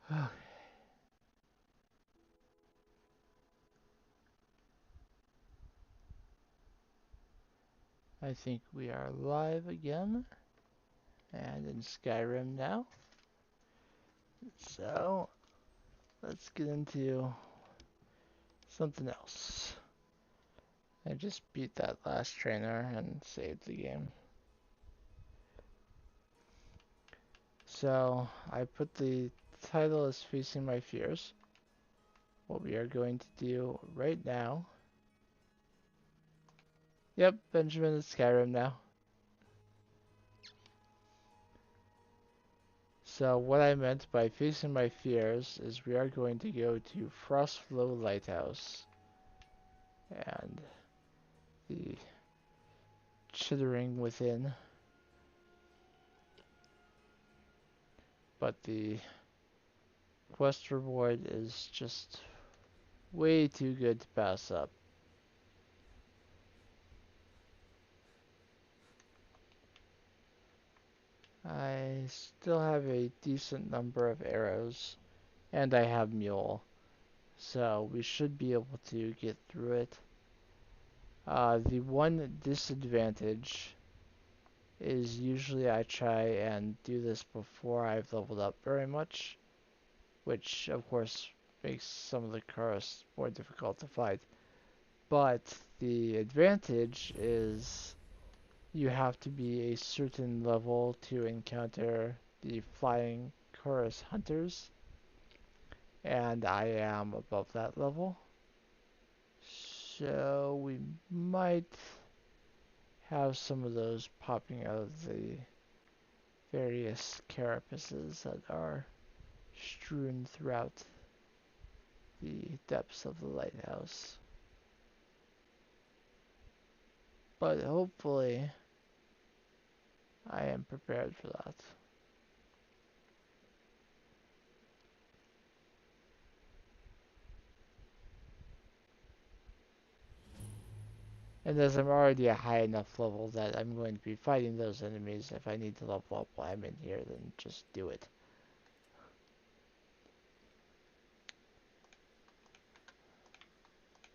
I think we are live again and in Skyrim now. So let's get into something else. I just beat that last trainer and saved the game. So I put the title as Facing My Fears. What we are going to do right now. Yep, Benjamin is Skyrim now. So what I meant by Facing My Fears is we are going to go to Frostflow Lighthouse and the chittering within, but the quest reward is just way too good to pass up. I still have a decent number of arrows, and I have Mule, so we should be able to get through it. The one disadvantage is usually I try and do this before I've leveled up very much, which of course makes some of the Chorus more difficult to fight. But the advantage is you have to be a certain level to encounter the flying Chorus hunters, and I am above that level. So we might have some of those popping out of the various carapaces that are strewn throughout the depths of the lighthouse. But hopefully I am prepared for that. And as I'm already a high enough level that I'm going to be fighting those enemies, if I need to level up while I'm in here, then just do it.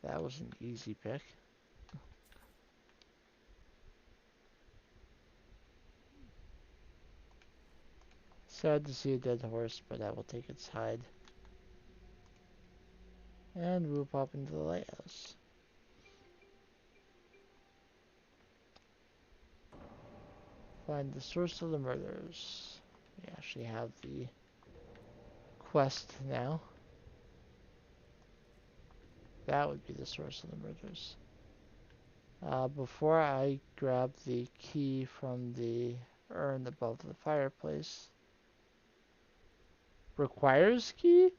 That was an easy pick. Sad to see a dead horse, but I will take its hide. And we'll pop into the lighthouse. Find the source of the murders. We actually have the quest now. That would be the source of the murders. Before I grab the key from the urn above the fireplace. Requires key?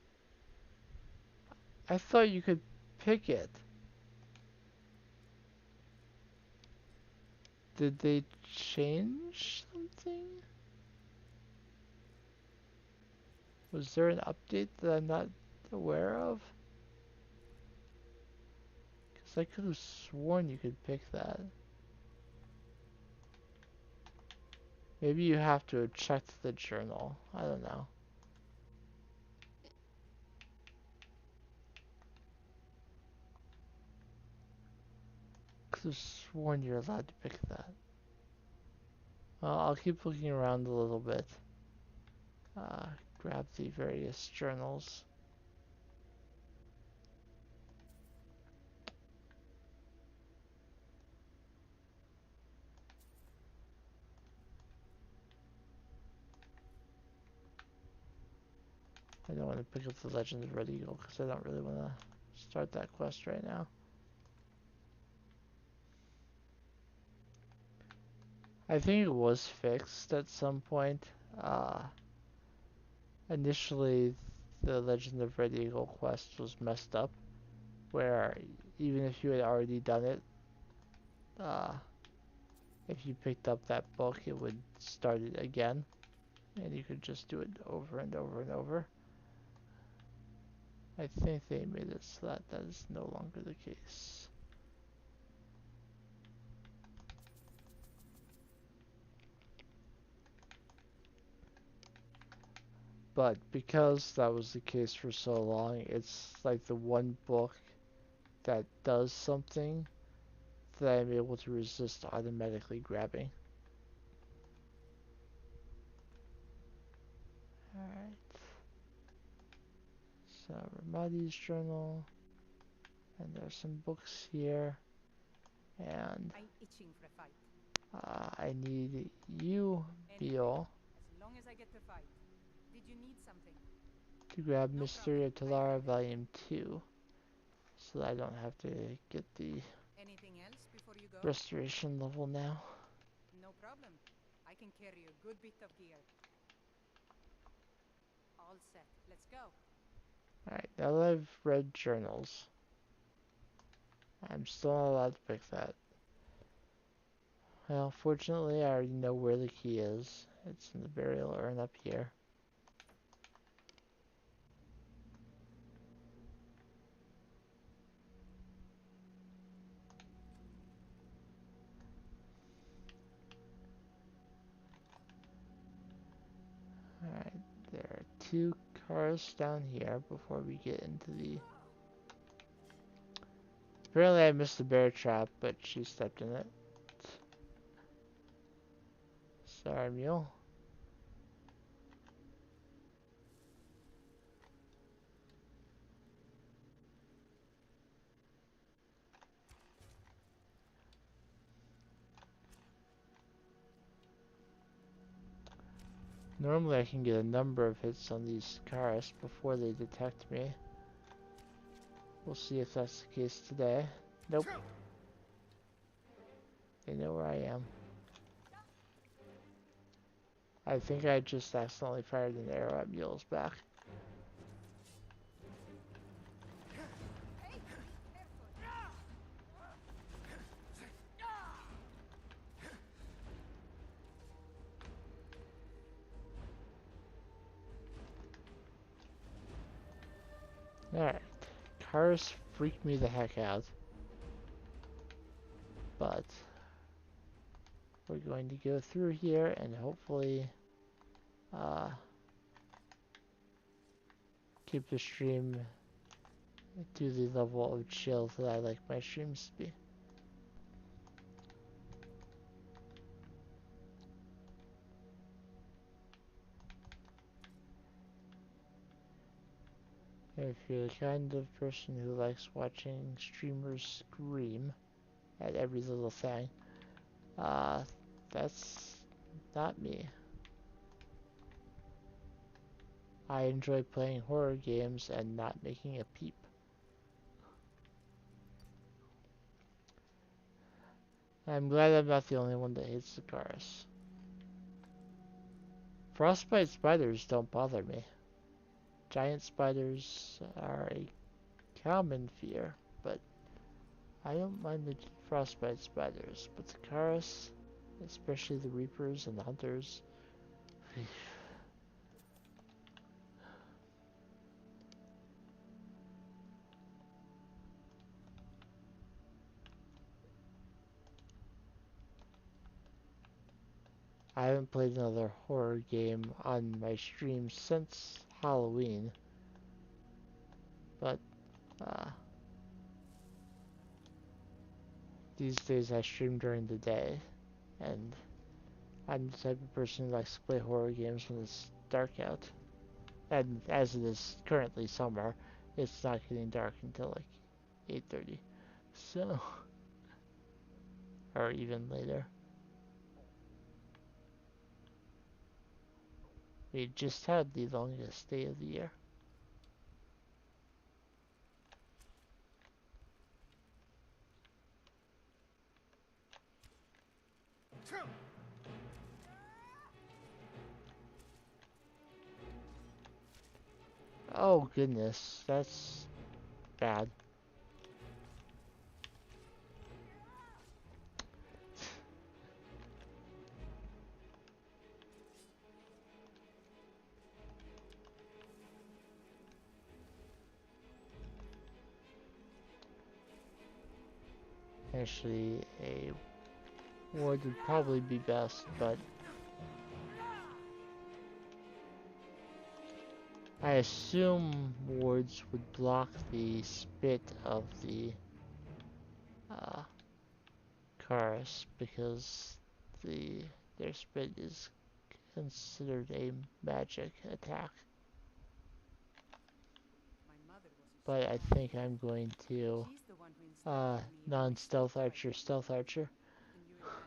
I thought you could pick it. Did they change something? Was there an update that I'm not aware of? Because I could have sworn you could pick that. Maybe you have to have checked the journal. I don't know. Could have sworn you're allowed to pick that. Well, I'll keep looking around a little bit. Grab the various journals. I don't want to pick up the Legend of Red Eagle because I don't really want to start that quest right now. I think it was fixed at some point. Initially, the Legend of Red Eagle quest was messed up, where even if you had already done it, uh, if you picked up that book, it would start it again, and you could just do it over and over and over. I think they made it so that that is no longer the case. But because that was the case for so long, it's like the one book that does something that I'm able to resist automatically grabbing. Alright. So, Ramadi's journal. And there's some books here. And I'm itching for a fight. I need you, Anything, Beal, as long as I get to fight. Did you need something? to grab No problem. Mystery of I Talara have it. Volume 2. So that I don't have to get the Anything else before you go? restoration level now. No problem. I can carry a good bit of gear. All set. Let's go. Alright, now that I've read journals, I'm still not allowed to pick that. Well, fortunately, I already know where the key is. It's in the burial urn up here. Alright, there are 2 cars down here before we get into the... Apparently I missed the bear trap, but she stepped in it. Sorry, mule. Normally I can get a number of hits on these cars before they detect me. We'll see if that's the case today. Nope. They know where I am. I think I just accidentally fired an arrow at Mule's back. Hey, be careful. Alright. Cars freak me the heck out. But we're going to go through here and hopefully uh, keep the stream to the level of chill that I like my streams to be. If you're the kind of person who likes watching streamers scream at every little thing, uh, that's not me. I enjoy playing horror games and not making a peep. I'm glad I'm not the only one that hates the cars. Frostbite spiders don't bother me. Giant spiders are a common fear, but I don't mind the frostbite spiders. But the Karas, especially the Reapers and the Hunters, I haven't played another horror game on my stream since Halloween. But uh, these days I stream during the day, and I'm the type of person who likes to play horror games when it's dark out. And as it is currently summer, it's not getting dark until like 8:30. So, or even later. We just had the longest day of the year. Oh goodness, that's bad. Actually, a wood would probably be best, but I assume wards would block the spit of the uh, Chorus because the their spit is considered a magic attack. My mother was a But I strong think I'm woman. going to She's the one who instilled in me my non-stealth sneak archer, fighting stealth skills. archer. Can you imagine?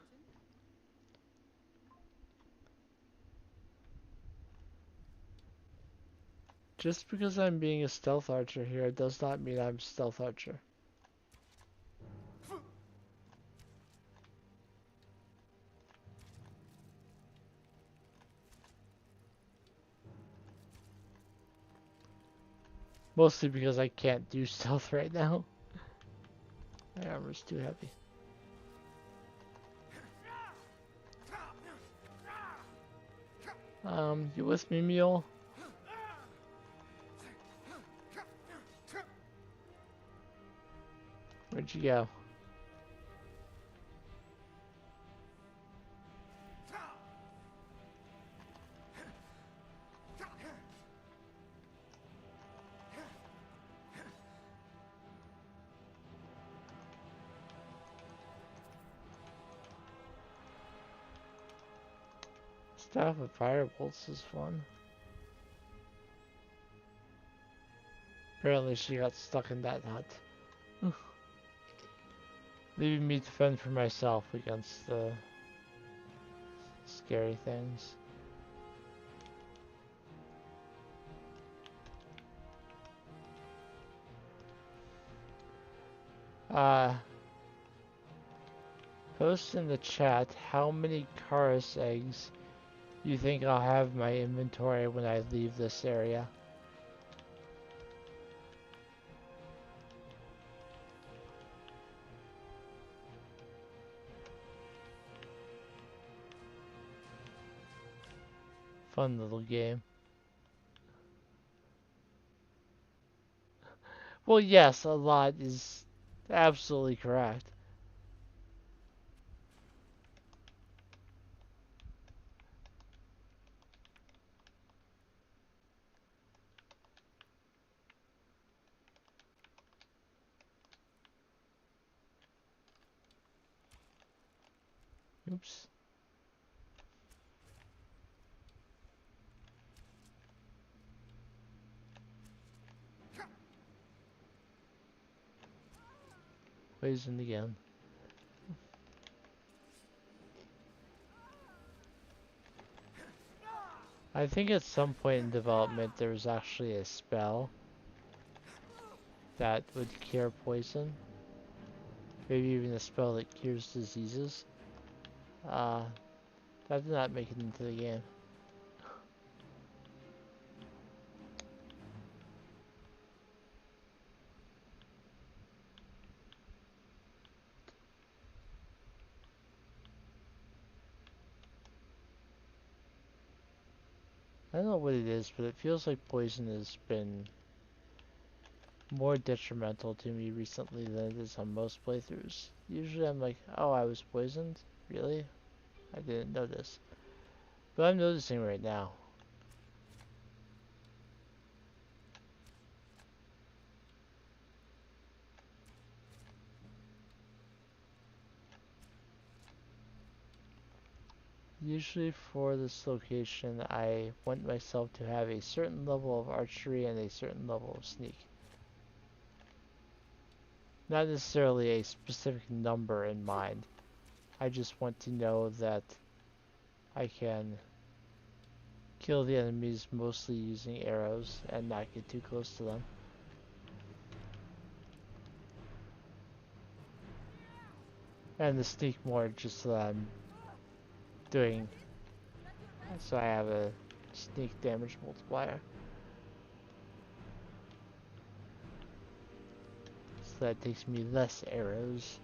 Just because I'm being a stealth archer here does not mean I'm stealth archer. Mostly because I can't do stealth right now. My armor's too heavy. You with me, mule? Where'd you go? Staff of Firebolts is fun. Apparently she got stuck in that hut. Leaving me to fend for myself against the scary things. Uh, Post in the chat how many Chorus eggs you think I'll have in my inventory when I leave this area. Fun little game. Well, yes, a lot is absolutely correct. Oops. Poisoned again. I think at some point in development there was actually a spell that would cure poison. Maybe even a spell that cures diseases. Uh, that did not make it into the game. I don't know what it is, but it feels like poison has been more detrimental to me recently than it is on most playthroughs. Usually I'm like, oh, I was poisoned? Really? I didn't notice. But I'm noticing right now. Usually for this location, I want myself to have a certain level of archery and a certain level of sneak. Not necessarily a specific number in mind. I just want to know that I can kill the enemies mostly using arrows and not get too close to them. And the sneak more just so that I'm doing, so I have a sneak damage multiplier. So that takes me less arrows.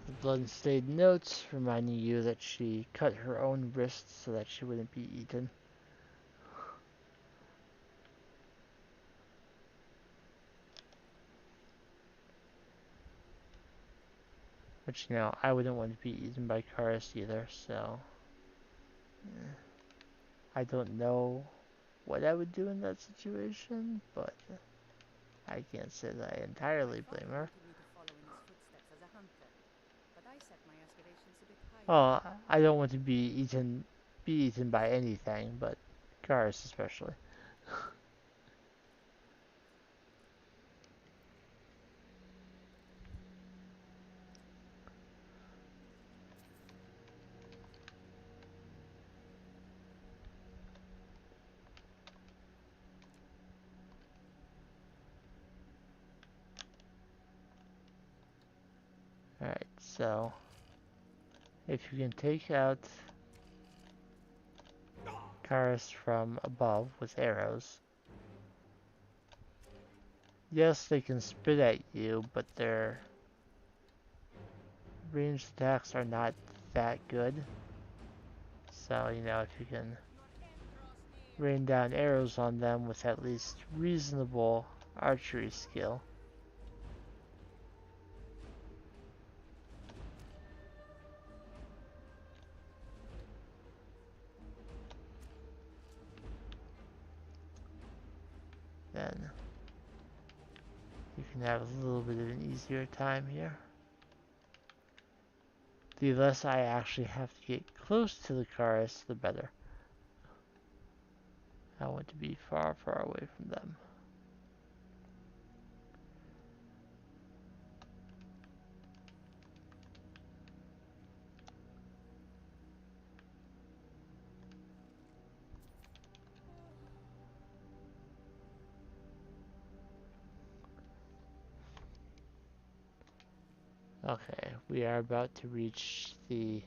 The blood-stained notes reminding you that she cut her own wrists so that she wouldn't be eaten. Which, you know, I wouldn't want to be eaten by Karis either, so... I don't know what I would do in that situation, but I can't say that I My entirely blame father her. wanted me to follow in his footsteps as a hunter, but I set my aspirations a bit higher. Well, I don't want to be eaten by anything, but cars especially. Alright, so if you can take out cars from above with arrows, yes, they can spit at you, but their ranged attacks are not that good. So, if you can rain down arrows on them with at least reasonable archery skill, then you can have a little bit of an easier time here. The less I actually have to get close to the cars, the better. I want to be far, far away from them. Okay, we are about to reach the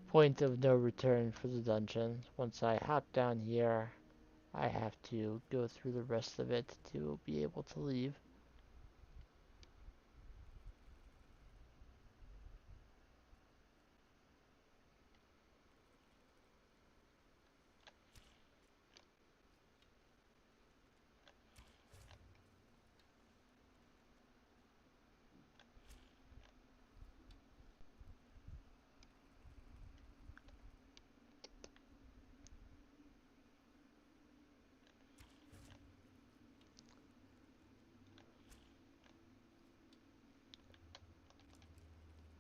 point of no return for the dungeon. Once I hop down here, I have to go through the rest of it to be able to leave.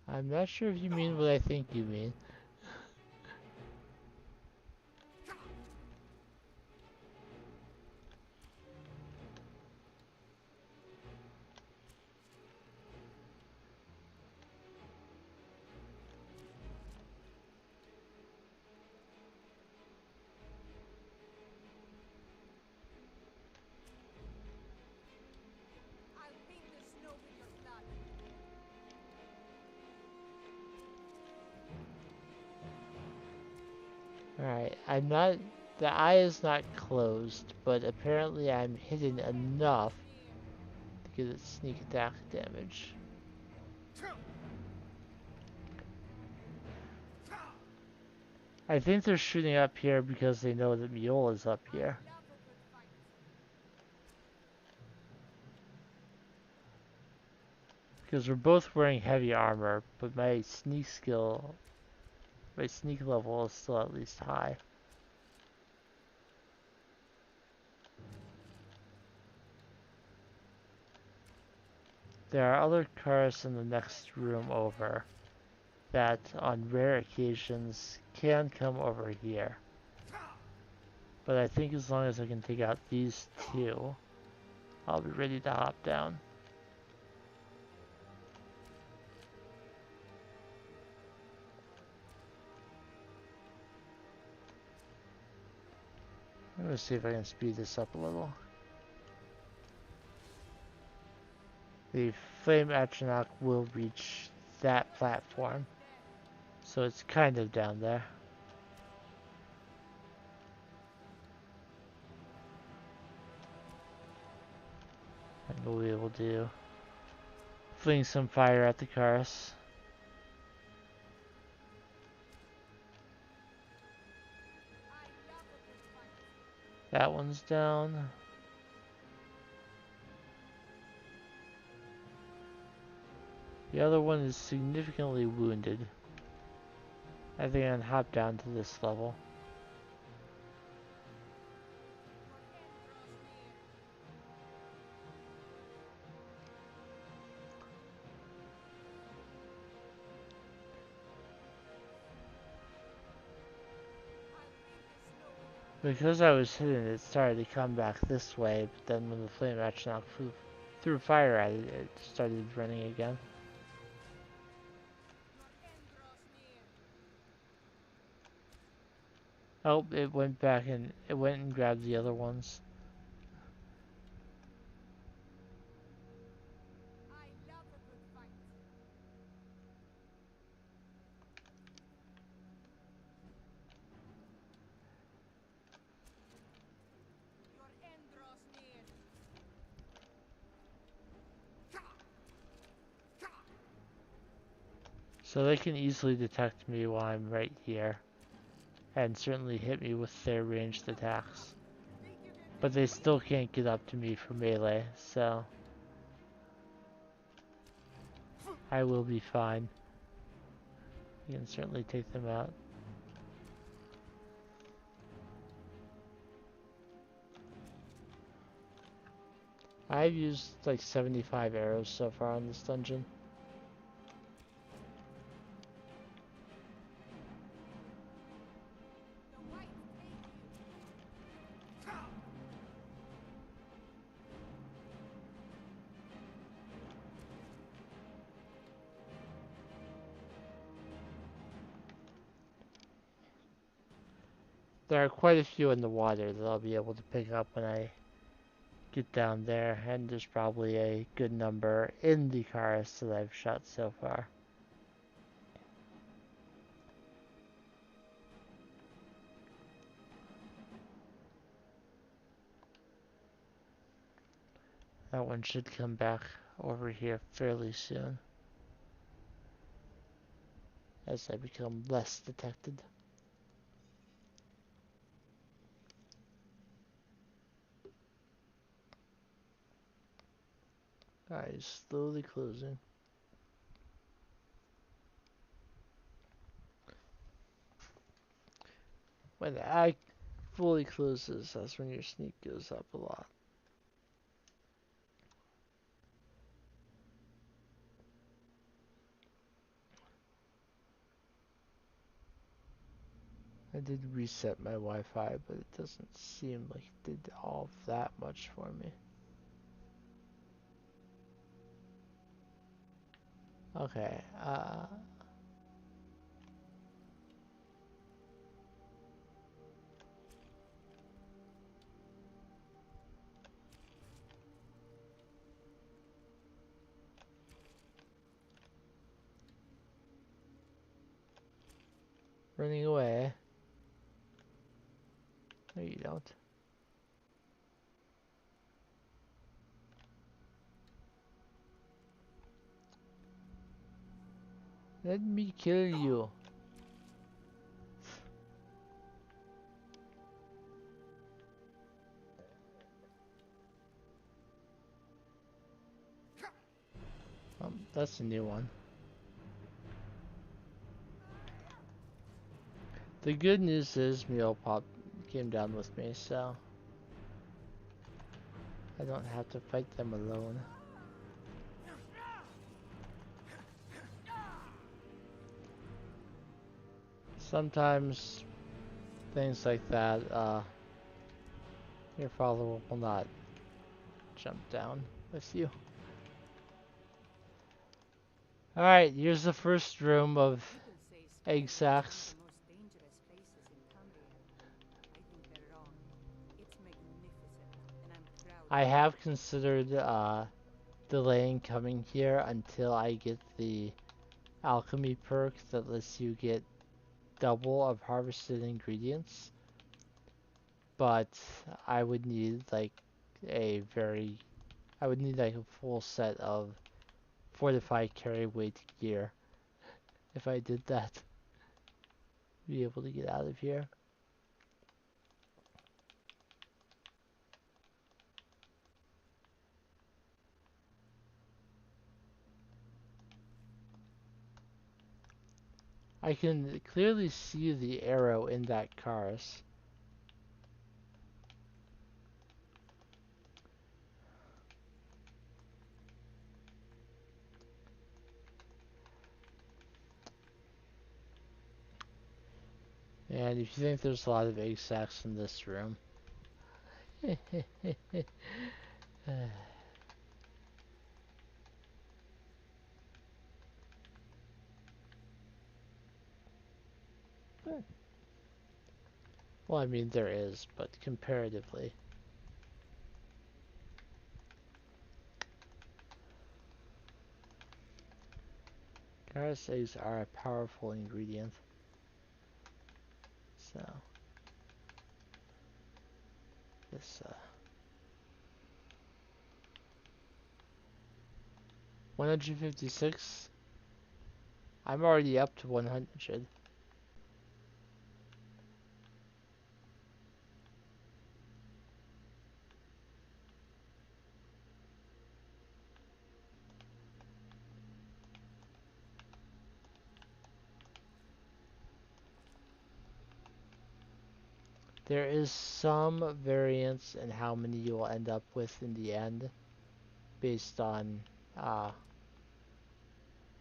I'm not sure if you mean what I think you mean. I'll paint the snow with your blood. Alright, I'm not. The eye is not closed, but apparently I'm hidden enough to get its sneak attack damage. I think they're shooting up here because they know that Mule is up I here. love a good fight. Because we're both wearing heavy armor, but my sneak level is still at least high. There are other cars in the next room over that on rare occasions can come over here. But I think as long as I can take out these two, I'll be ready to hop down. I'm gonna see if I can speed this up a little. The Flame Atronach will reach that platform, so it's kind of down there. And we'll be able to fling some fire at the cars. I love a good fight. That one's down. The other one is significantly wounded. I think I can hop down to this level. Because I was hidden, it started to come back this way, but then when the flame axe knocked threw fire at it, it started running again. Oh, it went back and it went and grabbed the other ones. So they can easily detect me while I'm right here, and certainly hit me with their ranged attacks. But they still can't get up to me for melee, so I will be fine. You can certainly take them out. I've used like 75 arrows so far on this dungeon. There are quite a few in the water that I'll be able to pick up when I get down there, and there's probably a good number in the cars that I've shot so far. That one should come back over here fairly soon as I become less detected. Eyes slowly closing. When the eye fully closes, that's when your sneak goes up a lot. I did reset my Wi-Fi, but it doesn't seem like it did all that much for me. Okay, running away. No, you don't. Let me kill you. That's a new one. The good news is Meal Pop came down with me, so I don't have to fight them alone. Sometimes things like that, your father will not jump down with you. Alright, here's the first room of egg sacs. I have considered delaying coming here until I get the alchemy perk that lets you get double of harvested ingredients, but I would need like a very I would need like a full set of fortified carry weight gear if I did that to be able to get out of here. I can clearly see the arrow in that cars. And if you think there's a lot of egg sacs in this room, well, I mean there is, but comparatively. Carrot eggs are a powerful ingredient. So, this 156. I'm already up to 100. There is some variance in how many you will end up with in the end, based on uh,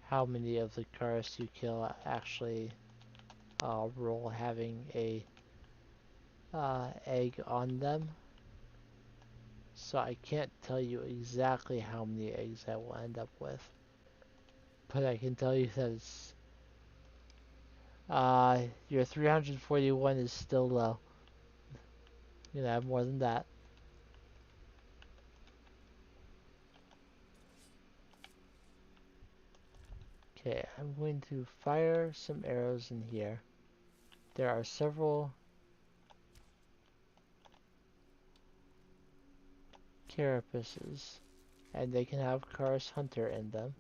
how many of the cars you kill actually roll having a egg on them. So I can't tell you exactly how many eggs I will end up with, but I can tell you that it's your 341 is still low. You can have more than that. Okay, I'm going to fire some arrows in here. There are several carapaces, and they can have Cars Hunter in them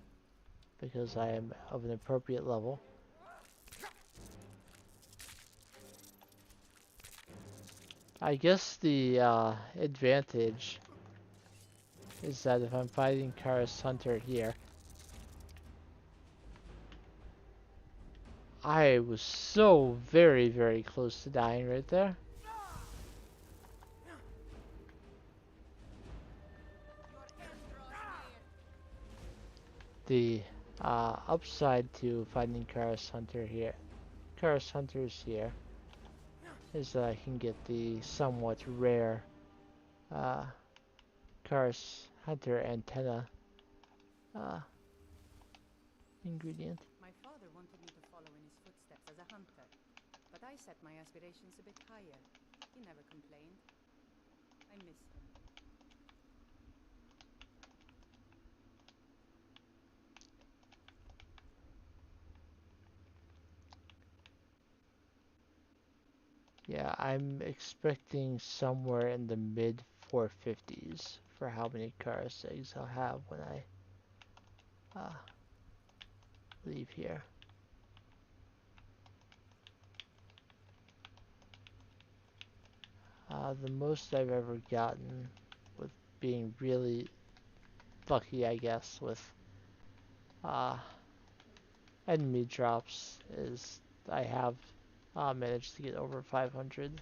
because I am of an appropriate level. I guess the advantage is that if I'm fighting Cars Hunter here, I was so very, very close to dying right there. The upside to fighting Cars Hunters here, is that I can get the somewhat rare uh, Cars Hunter antenna uh, ingredient. My father wanted me to follow in his footsteps as a hunter, but I set my aspirations a bit higher. He never complained. I miss him. Yeah, I'm expecting somewhere in the mid 450s for how many Cars eggs I'll have when I leave here. The most I've ever gotten, with being really lucky, I guess, with uh, enemy drops, is I have managed to get over 500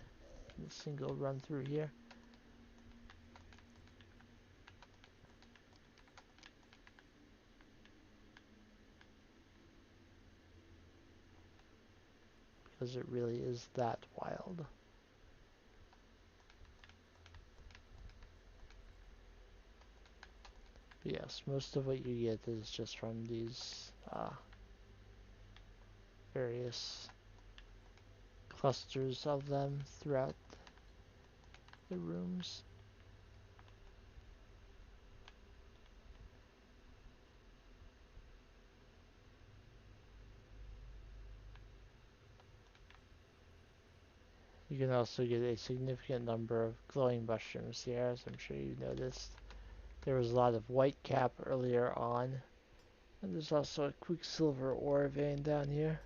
in a single run through here. Because it really is that wild. But yes, most of what you get is just from these various clusters of them throughout the rooms. You can also get a significant number of glowing mushrooms here, as I'm sure you noticed. There was a lot of white cap earlier on, and there's also a quicksilver ore vein down here.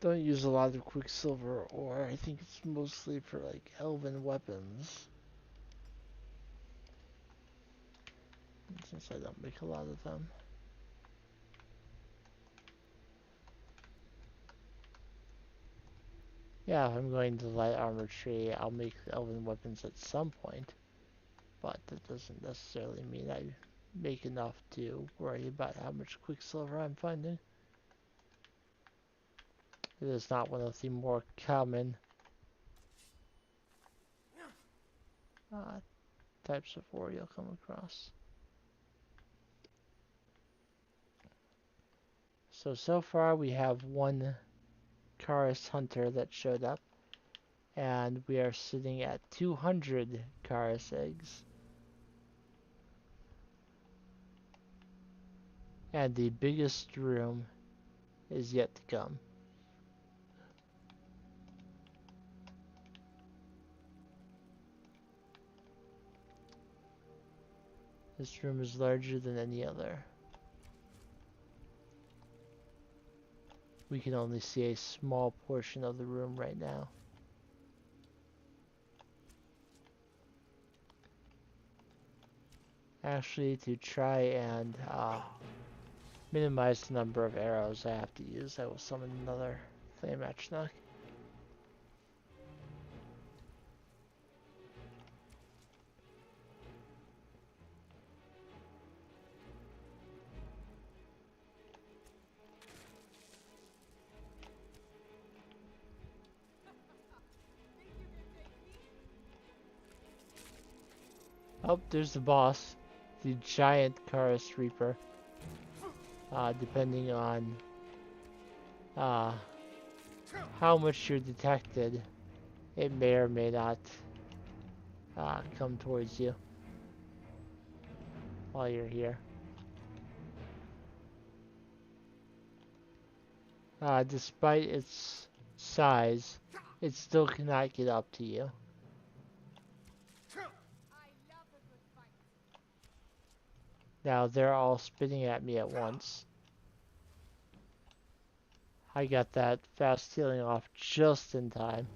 Don't use a lot of quicksilver ore. I think it's mostly for like elven weapons. Since I don't make a lot of them. Yeah, if I'm going to light armor tree, I'll make elven weapons at some point. But that doesn't necessarily mean I make enough to worry about how much quicksilver I'm finding. It is not one of the more common uh, types of ore you'll come across. So far we have one Karis hunter that showed up, and we are sitting at 200 Karis eggs. And the biggest room is yet to come. This room is larger than any other. We can only see a small portion of the room right now. Actually, to try and minimize the number of arrows I have to use, I will summon another Flame Atronach. Oh, there's the boss, the giant Karis Reaper. Depending on how much you're detected, it may or may not come towards you while you're here. Despite its size, it still cannot get up to you. Now they're all spitting at me at once. I got that fast healing off just in time.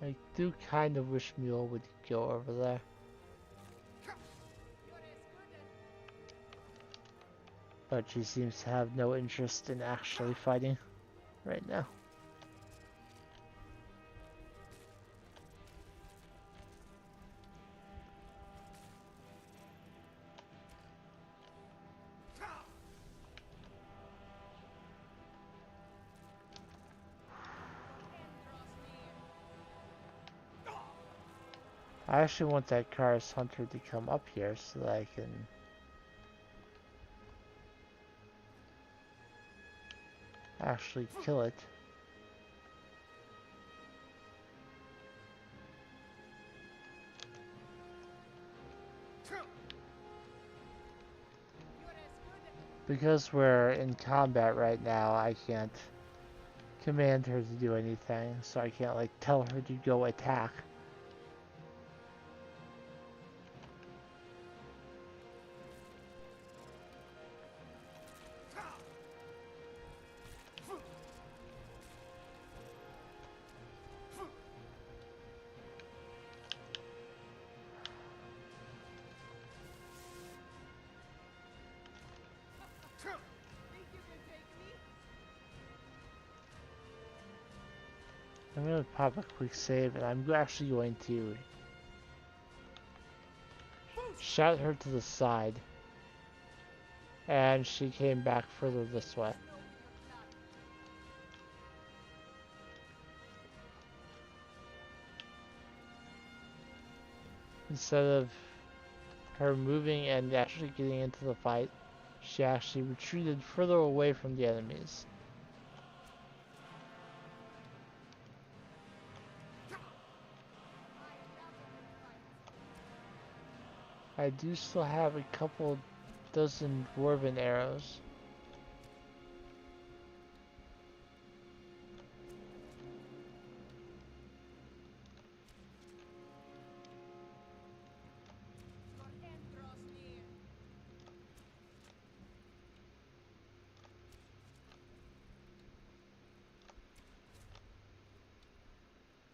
I do kind of wish Mule would go over there. But she seems to have no interest in actually fighting right now. I actually want that Karis Hunter to come up here so that I can actually kill it. Because we're in combat right now, I can't command her to do anything, so I can't like tell her to go attack. I'm going to pop a quick save, and I'm actually going to shout her to the side. And she came back further this way. Instead of her moving and actually getting into the fight, she actually retreated further away from the enemies. I do still have a couple dozen dwarven arrows.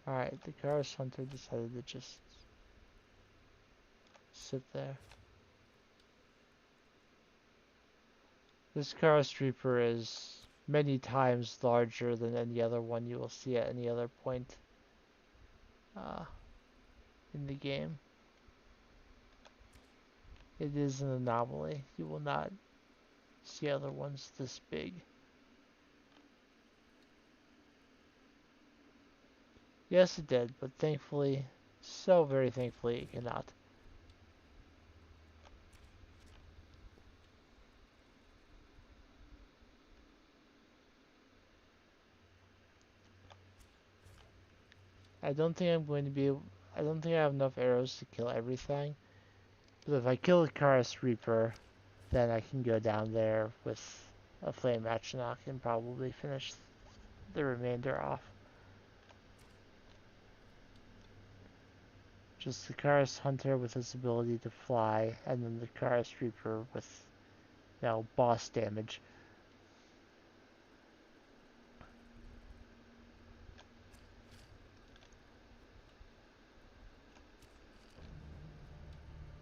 Alright, the Karis Hunter decided to just sit there. This Karis Reaper is many times larger than any other one you will see at any other point uh, in the game. It is an anomaly. You will not see other ones this big. Yes, it did, but thankfully, so very thankfully, it cannot. I don't think I'm going to be able, I don't think I have enough arrows to kill everything. But if I kill the Karis Reaper, then I can go down there with a Flame Atronach and probably finish the remainder off. Just the Karis Hunter with his ability to fly, and then the Karis Reaper with, boss damage.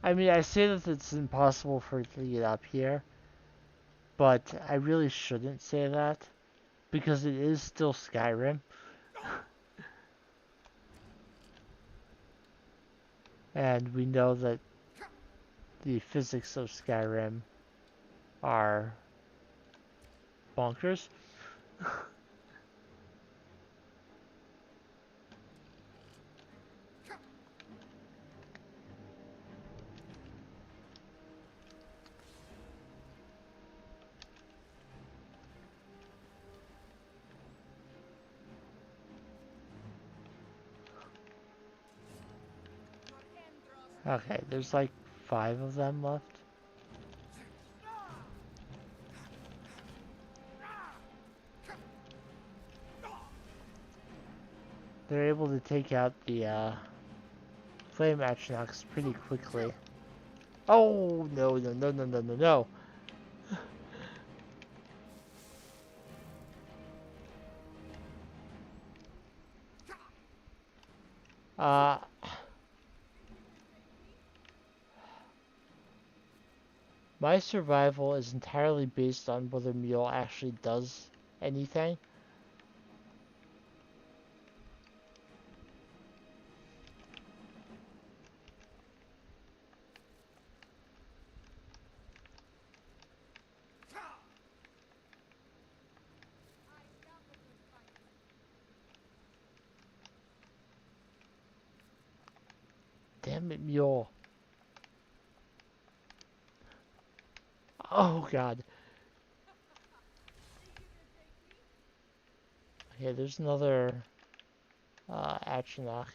I mean, I say that it's impossible for it to get up here, but I really shouldn't say that, because it is still Skyrim. And we know that the physics of Skyrim are bonkers. Okay, there's like 5 of them left. They're able to take out the Flame Atronachs pretty quickly. Oh, no, no, no, no, no, no, no. Uh, my survival is entirely based on whether Mule actually does anything. Damn it, Mule. Oh, God. Okay, there's another Atronach.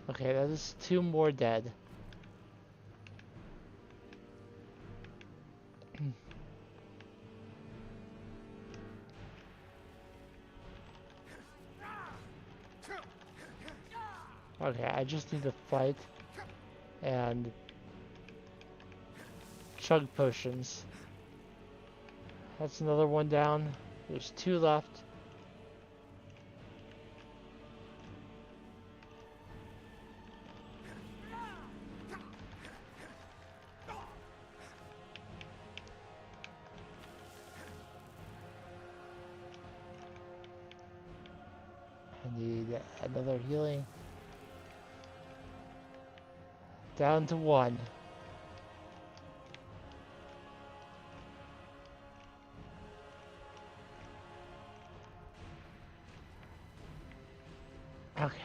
Okay, that is 2 more dead. Okay, I just need to fight and chug potions. That's another one down. There's 2 left. I need another healing. Down to 1. Okay.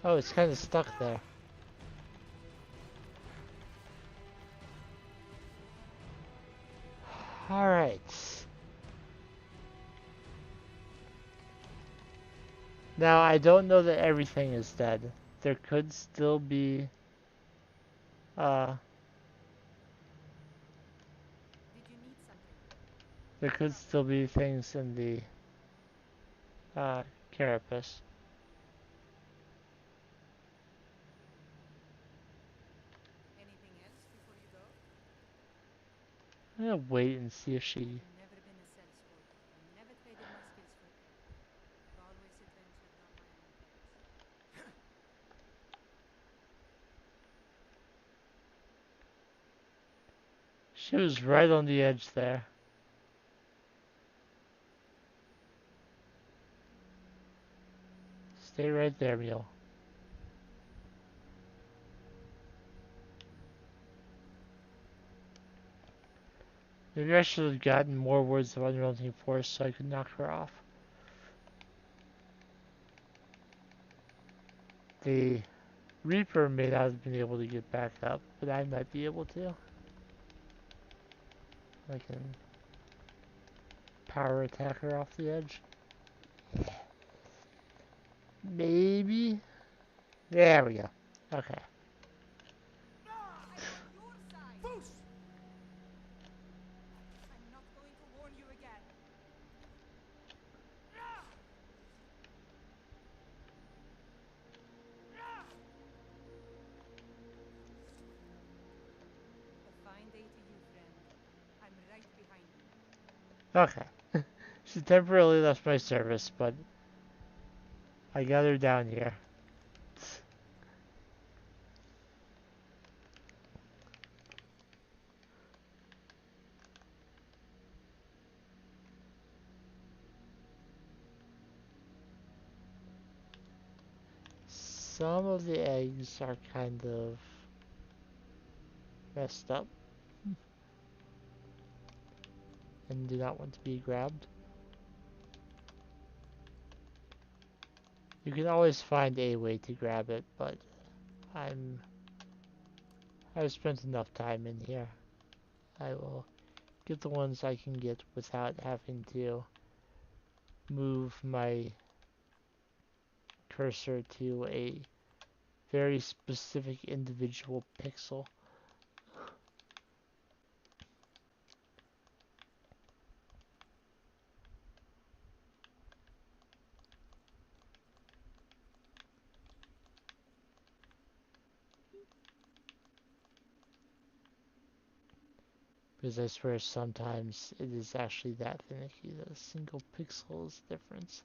Oh, it's kind of stuck there. Alright. Now, I don't know that everything is dead. There could still be, uh, there could still be things in the, carapace. I'm gonna wait and see if she... I've never been a sellsword. I never traded my skills for pay. I've always adventured on my own terms. She was right on the edge there. Stay right there, Mule. Maybe I should have gotten more words of unrelenting force so I could knock her off. The Reaper may not have been able to get back up, but I might be able to. I can power attack her off the edge. Maybe? There we go. Okay. I'm on your side! Foos! I'm not going to warn you again. A fine day to you, friend. I'm right behind you. Okay. She temporarily left my service, but I got her down here. Some of the eggs are kind of messed up and do not want to be grabbed. You can always find a way to grab it, but I've spent enough time in here. I will get the ones I can get without having to move my cursor to a very specific individual pixel. Because I swear sometimes it is actually that finicky that a single pixel is the difference.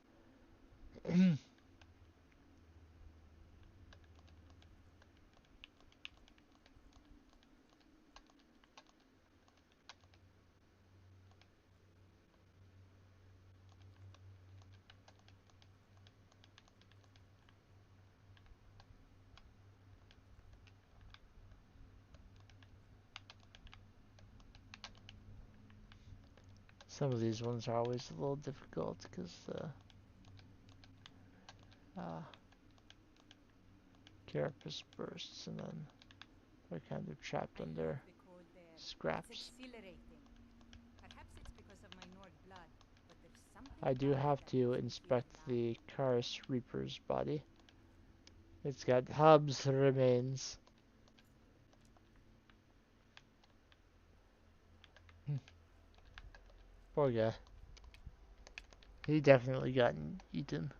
Some of these ones are always a little difficult because the carapace bursts and then they're kind of trapped I love under the cold air. It's scraps. exhilarating. Perhaps it's because of my Nord blood, but there's something I do about it have that to makes me feel inspect alive. the Karis Reaper's body. It's got hubs remains. Poor guy. He definitely got eaten.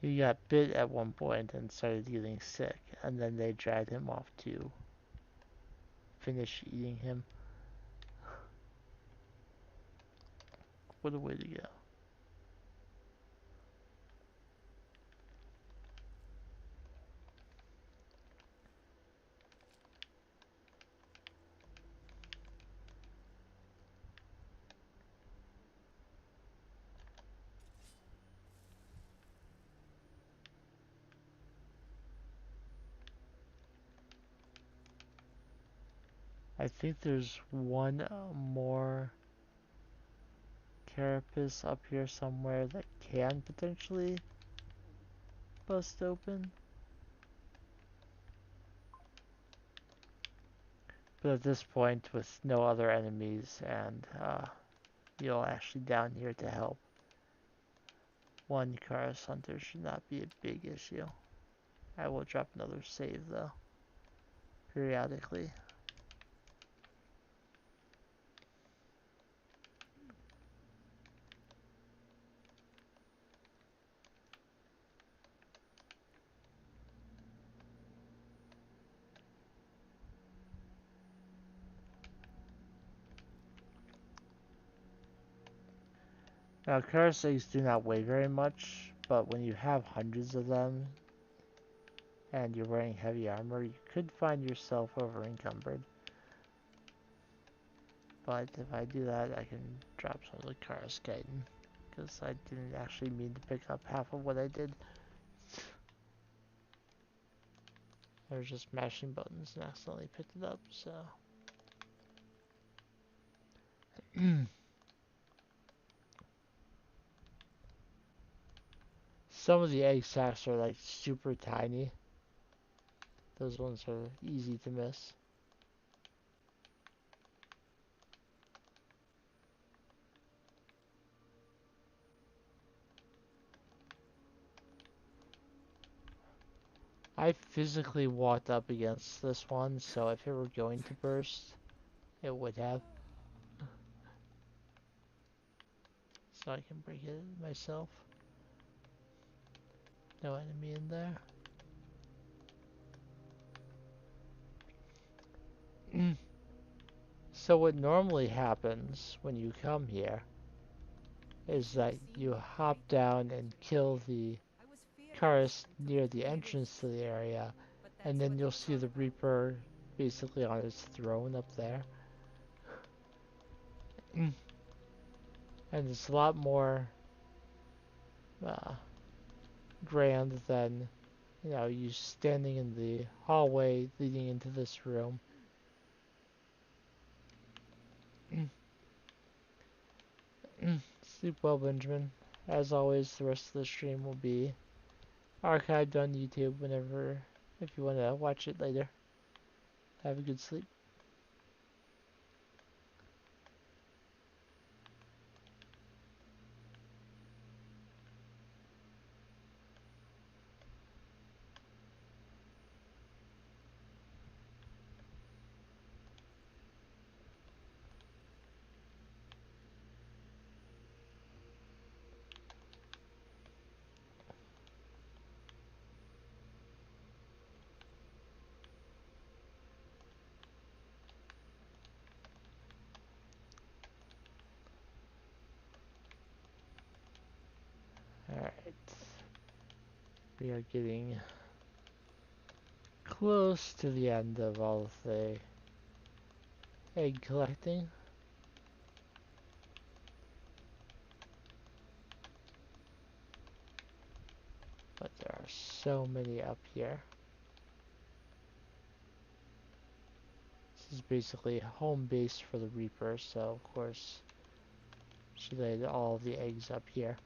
He got bit at one point and started getting sick, and then they dragged him off to finish eating him. What a way to go. I think there's one more carapace up here somewhere that can potentially bust open. But at this point, with no other enemies and you're actually down here to help, one Karis Hunter should not be a big issue. I will drop another save though, periodically. Now, Karis eggs do not weigh very much, but when you have hundreds of them and you're wearing heavy armor, you could find yourself over encumbered. But if I do that, I can drop some of the Karis chitin, because I didn't actually mean to pick up half of what I did. I was just mashing buttons and accidentally picked it up, so. Some of the egg sacs are like super tiny. Those ones are easy to miss. I physically walked up against this one, so if it were going to burst, it would have. So I can break it myself. No enemy in there. So what normally happens when you come here is that you hop down and kill the Karis near the entrance to the area, and then you'll see the Reaper basically on its throne up there. And it's a lot more uh, grand than, you know, you standing in the hallway leading into this room. Sleep well, Benjamin. As always, the rest of the stream will be archived on YouTube whenever, if you want to watch it later. Have a good sleep. Alright. We are getting close to the end of all of the egg collecting. But there are so many up here. This is basically a home base for the Reaper, so of course she laid all of the eggs up here.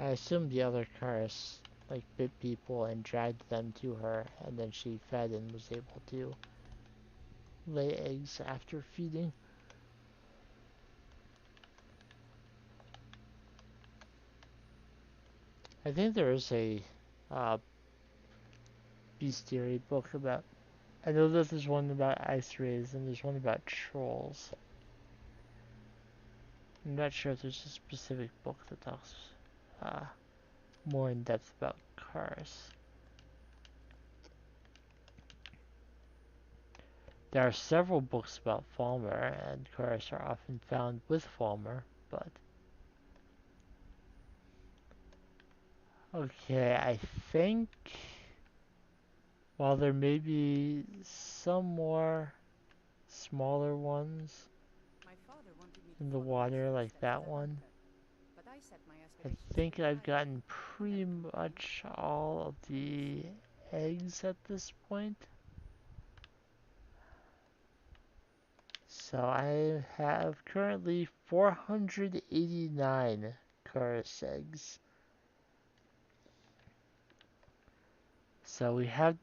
I assume the other Karis like bit people and dragged them to her, and then she fed and was able to lay eggs after feeding. I think there is a uh, bestiary book about. I know that there's one about ice rays and there's one about trolls. I'm not sure if there's a specific book that talks uh, more in depth about cars. There are several books about Falmer, and cars are often found with Falmer, but. Okay, I think. While there may be some more smaller ones in the water, like that one, I think I've gotten pretty much all of the eggs at this point. So I have currently 489 Chorus eggs. So we have,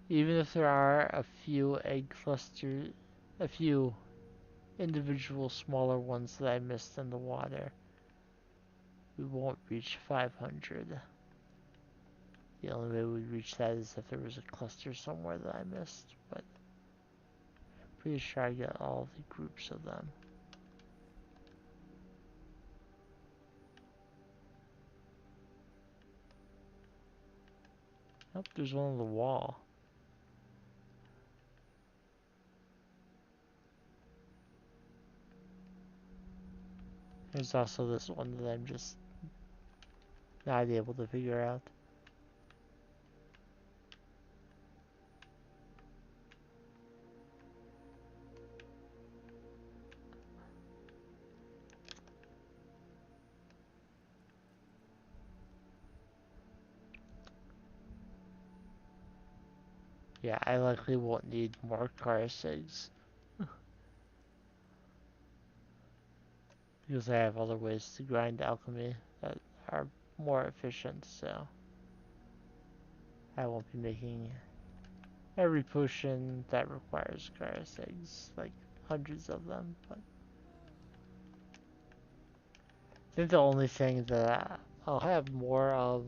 even if there are a few egg clusters, a few individual smaller ones that I missed in the water, we won't reach 500. The only way we'd reach that is if there was a cluster somewhere that I missed, but I'm pretty sure I got all the groups of them. Oh, there's one on the wall. There's also this one that I'm just not able to figure out. Yeah, I likely won't need more car eggs because I have other ways to grind alchemy that are more efficient, so I won't be making every potion that requires car eggs, like hundreds of them. But I think the only thing that I'll have more of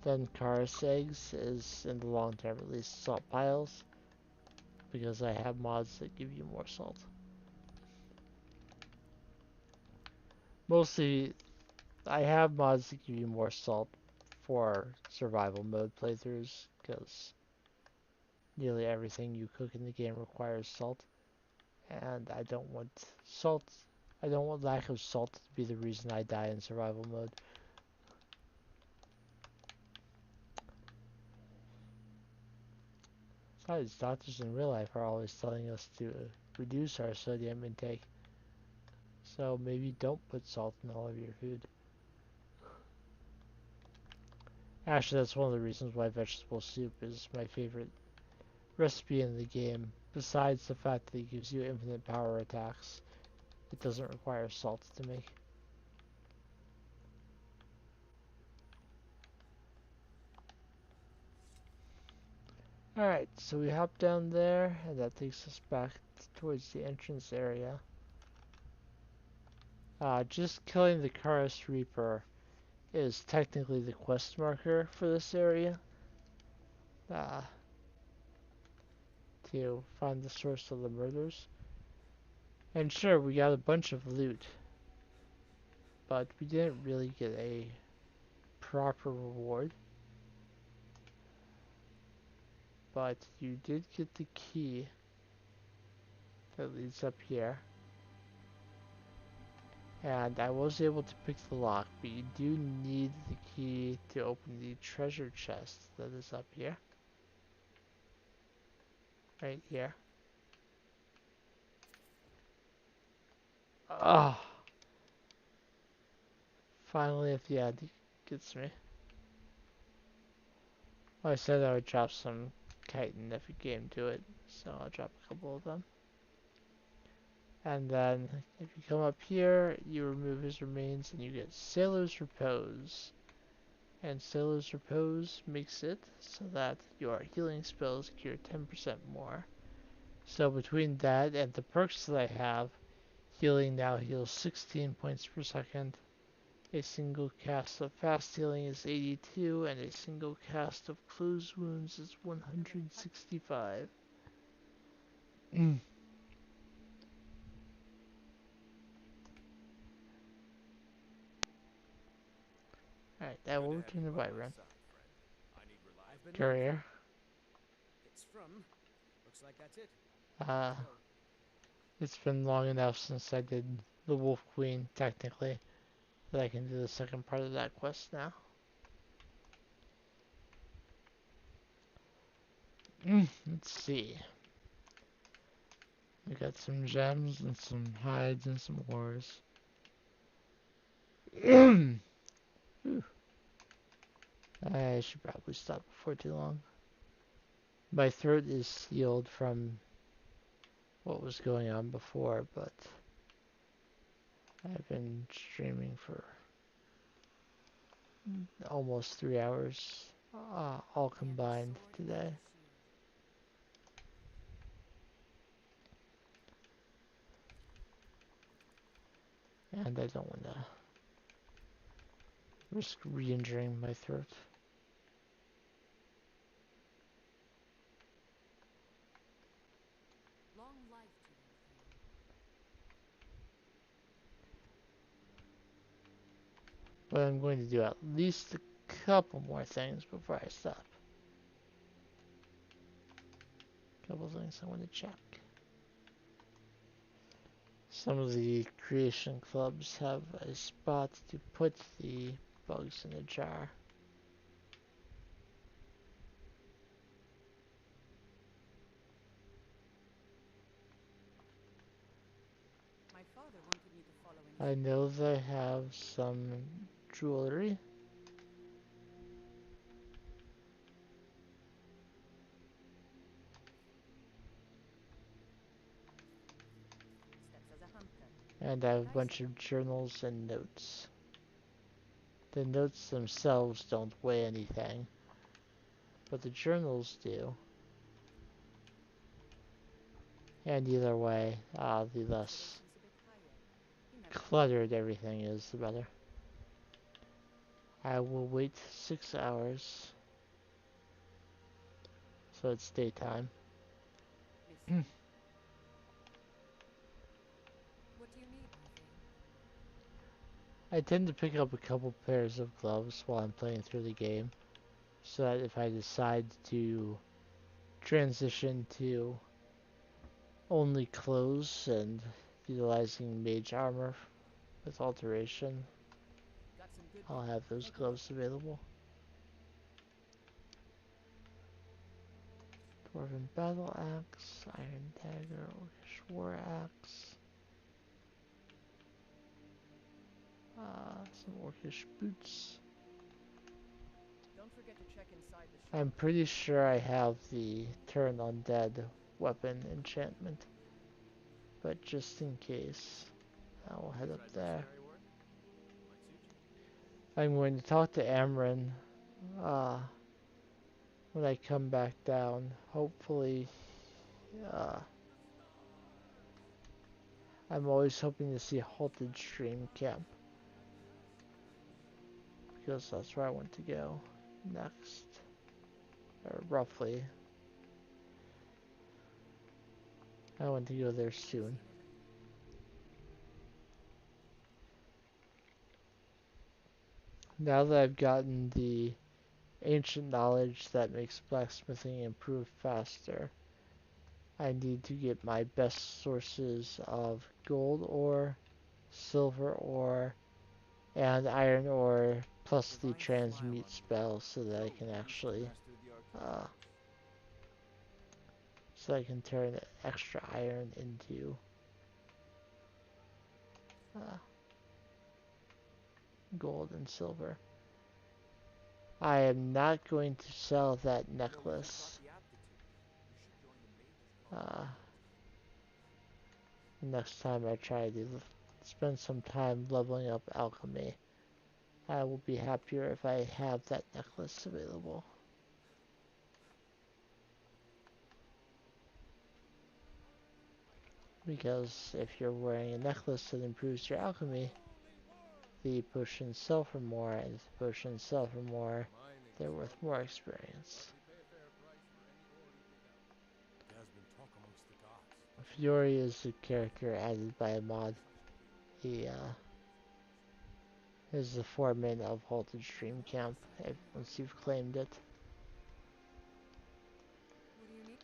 than car eggs is, in the long term at least, salt piles, because I have mods that give you more salt. Mostly, I have mods that give you more salt for survival mode playthroughs, because nearly everything you cook in the game requires salt, and I don't want salt. I don't want lack of salt to be the reason I die in survival mode. Besides, doctors in real life are always telling us to reduce our sodium intake, so maybe don't put salt in all of your food. Actually, that's one of the reasons why vegetable soup is my favorite recipe in the game. Besides the fact that it gives you infinite power attacks, it doesn't require salt to make. Alright, so we hop down there, and that takes us back towards the entrance area. Just killing the Karis Reaper is technically the quest marker for this area. Uh, to find the source of the murders. And sure, we got a bunch of loot, but we didn't really get a proper reward. But you did get the key that leads up here. And I was able to pick the lock, but you do need the key to open the treasure chest that is up here. Right here. Oh, finally at the end, he gets me. Well, I said I would drop some chitin if it came to it, so I'll drop a couple of them. And then, if you come up here, you remove his remains and you get Sailor's Repose. And Sailor's Repose makes it so that your healing spells cure 10% more. So between that and the perks that I have, healing now heals 16 points per second. A single cast of fast healing is 82, and a single cast of closed wounds is 165. Alright, I will return the Byron. Courier. It's from. Looks like that's it. Uh, it's been long enough since I did the Wolf Queen, technically, that I can do the second part of that quest now. Let's see. We got some gems and some hides and some ores. I should probably stop before too long. My throat is sealed from what was going on before, but I've been streaming for almost 3 hours, all combined today. And I don't want to risk re-injuring my throat. Long life to you, But I'm going to do at least a couple more things before I stop. Couple things I want to check. Some of the creation clubs have a spot to put the bugs in a jar. My father wanted me to follow in I his know they have some jewelry. footsteps as a hunter. And I have But a I bunch of journals and notes. The notes themselves don't weigh anything, but the journals do. And either way, the less aspirations a bit higher. He never cluttered everything is, the better. I will wait 6 hours, so it's daytime. listening. What do you need, my friend? I tend to pick up a couple pairs of gloves while I'm playing through the game, so that if I decide to transition to only clothes and utilizing mage armor with alteration, Got some good I'll have those take a look. gloves available. Dwarven battle axe, iron dagger, orcish war axe, some orcish boots. Don't forget to check inside the shop. I'm pretty sure I have the turn undead weapon enchantment, but just in case, I will head up Tried there. mercenary work? Might suit you. I'm going to talk to Amryn uh, when I come back down. Hopefully, uh, I'm always hoping to see a halted stream camp, because that's where I want to go next, or roughly. I want to go there soon. Now that I've gotten the ancient knowledge that makes blacksmithing improve faster, I need to get my best sources of gold ore, silver ore, and iron ore, plus the Divine fly transmute alarm. spell, so that I So, can you actually, mastered the arcane uh, arts. so I can turn extra iron into uh, gold and silver. I am not going to sell that I've always just thought necklace the aptitude. You should join the mages club. uh, next time I try to spend some time leveling up alchemy. I will be happier if I have that necklace available. Because if you're wearing a necklace that improves your alchemy, the potions sell for more, and if the potions sell for more, Mining they're is worth hard more work. experience. We pay a fair price for any ore you dig out. There's been talk amongst the gods. Fiore is a character added by a mod. He is the foreman of Halted Stream Camp, once you've claimed it. What do you need?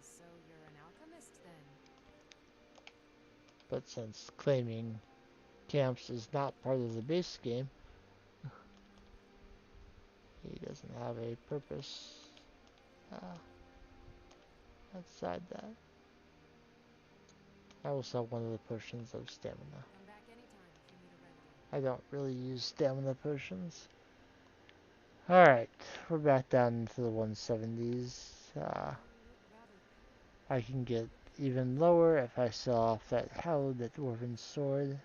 So you're an alchemist then? But since claiming camps is not part of the base game, he doesn't have a purpose uh, outside that. I will sell one of the potions of stamina. Come back anytime if you need a remedy. I don't really use stamina potions. Alright, we're back down into the 170s. You look rather I can get even lower if I sell off that hallowed dwarven sword.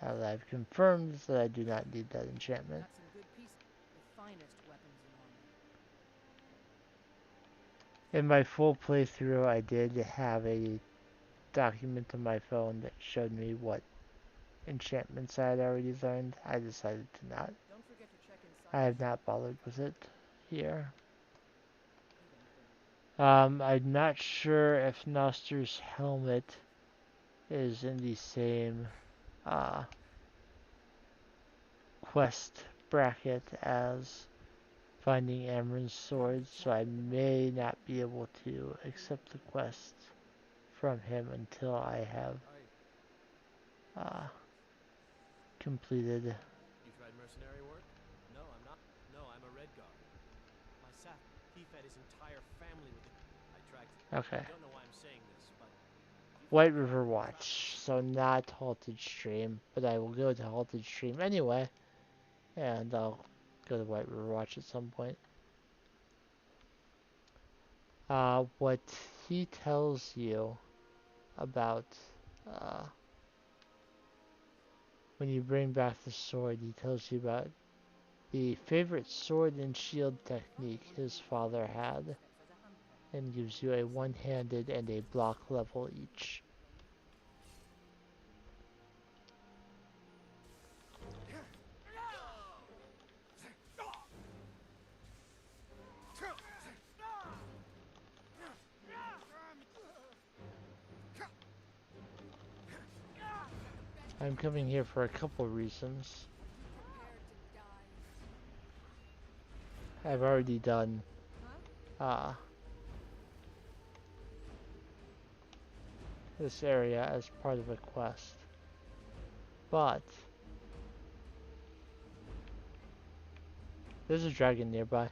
Now that I've confirmed that I do not need that enchantment. got some good pieces. The finest weapons and armor. In my full playthrough, I did have a document on my phone that showed me what enchantments I had already learned. I decided to not. Don't forget to check inside I the have shop. not bothered with it here. You don't think. I'm not sure if Noster's helmet is in the same quest bracket as finding Amaran's sword, so I may not be able to accept the quest from him until I have Aye. uh, completed. You tried mercenary work? No, I'm not. No, I'm a Red Guard. My sap. He fed his entire family with it. I tracked. Okay. I don't know why I'm saying this, but if you White find River Dragon Watch, trappers, so not Halted Stream, but I will go to Halted Stream anyway, and I'll go to White River Watch at some point. What he tells you about uh, when you bring back the sword, he tells you about the favorite sword and shield technique his father had, and gives you a one-handed and a block level each. I'm coming here for a couple reasons. I've already done uh, this area as part of a quest, but there's a dragon nearby.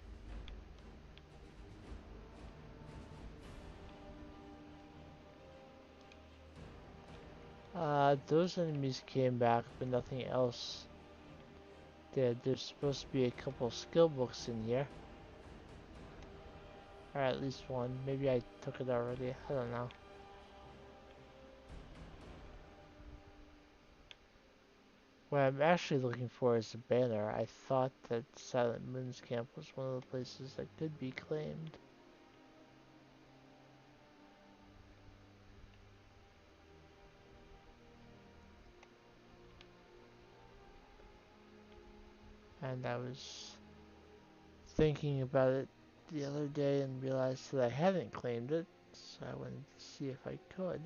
Those enemies came back, but nothing else did. There's supposed to be a couple skill books in here. Or at least one. Maybe I took it already. I don't know. What I'm actually looking for is a banner. I thought that Silent Moon's Camp was one of the places that could be claimed. And I was thinking about it the other day and realized that I hadn't claimed it, so I wanted to see if I could.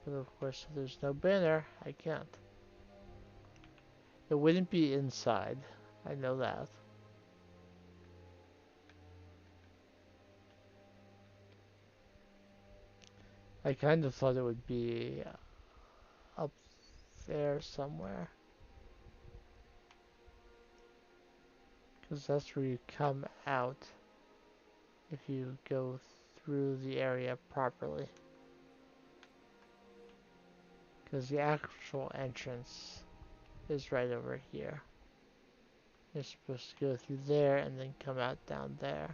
But of course, if there's no banner, I can't. It wouldn't be inside. I know that. I kind of thought it would be up there somewhere. Because that's where you come out if you go through the area properly. Because the actual entrance is right over here. You're supposed to go through there and then come out down there.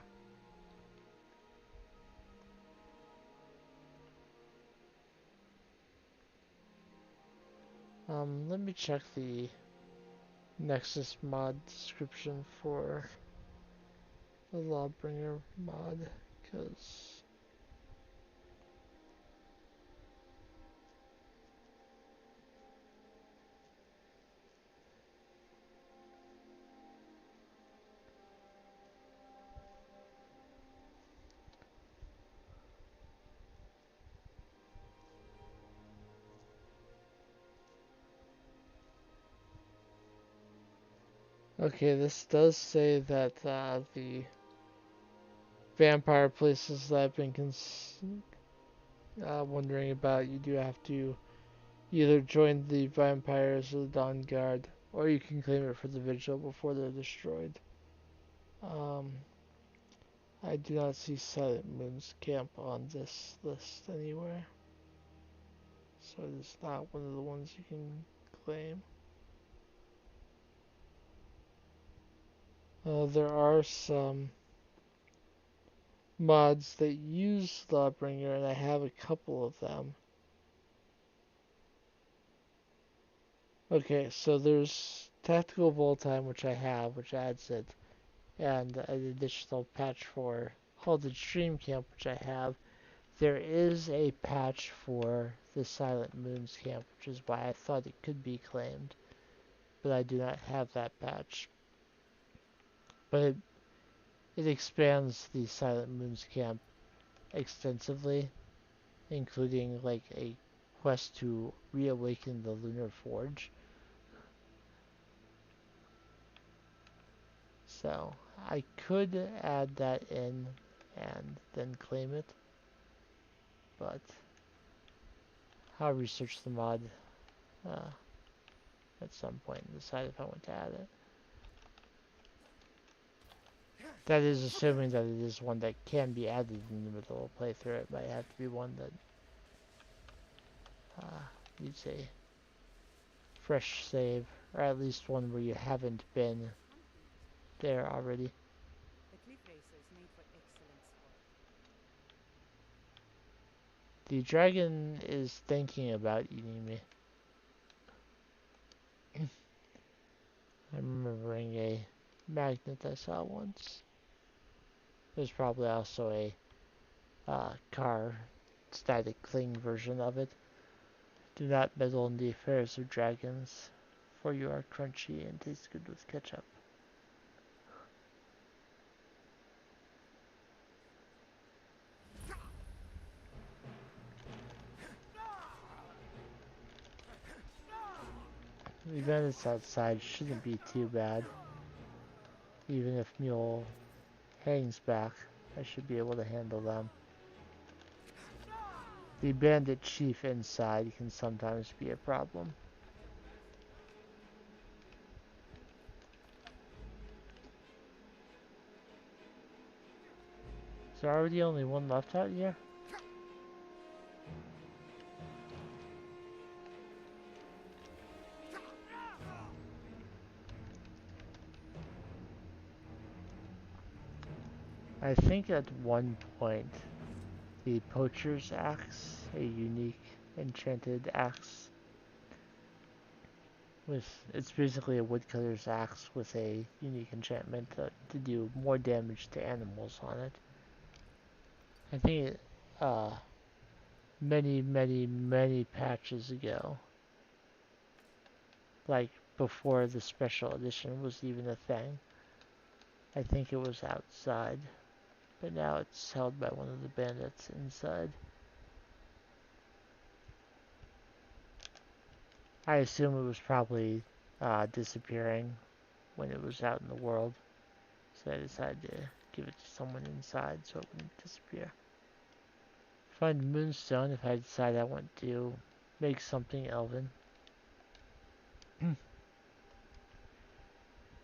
Let me check the Nexus mod description for the Lawbringer mod, because okay, this does say that the vampire places that I've been wondering about, you do have to either join the vampires or the Dawn Guard, or you can claim it for the Vigil before they're destroyed. Um, I do not see Silent Moon's Camp on this list anywhere, so it's not one of the ones you can claim. There are some mods that use Lawbringer, and I have a couple of them. Okay, so there's Tactical Voltime, which I have, which adds it, and an additional patch for Halted Stream Camp, which I have. There is a patch for the Silent Moon's Camp, which is why I thought it could be claimed, but I do not have that patch. But it expands the Silent Moon's Camp extensively, including like a quest to reawaken the Lunar Forge. So I could add that in and then claim it, but I'll research the mod uh, at some point and decide if I want to add it. That is assuming that it is one that can be added in the middle of a playthrough. It might have to be one that needs a fresh save, or at least one where you haven't been there already. The cliff racers made for excellent sport. The dragon is thinking about eating me. I'm remembering a magnet I saw once. There's probably also a car static cling version of it. Do not meddle in the affairs of dragons, for you are crunchy and taste good with ketchup. The bandits outside shouldn't be too bad. Even if Mule hangs back, I should be able to handle them. The bandit chief inside can sometimes be a problem. Is there already only one left out here? I think at one point the poacher's axe, a unique enchanted axe, it's basically a woodcutter's axe with a unique enchantment to do more damage to animals on it. I think it, many patches ago, like before the special edition was even a thing, I think it was outside, but now it's held by one of the bandits inside. I assume it was probably disappearing when it was out in the world, so I decided to give it to someone inside so it wouldn't disappear. Find Moonstone if I decide I want to make something elven.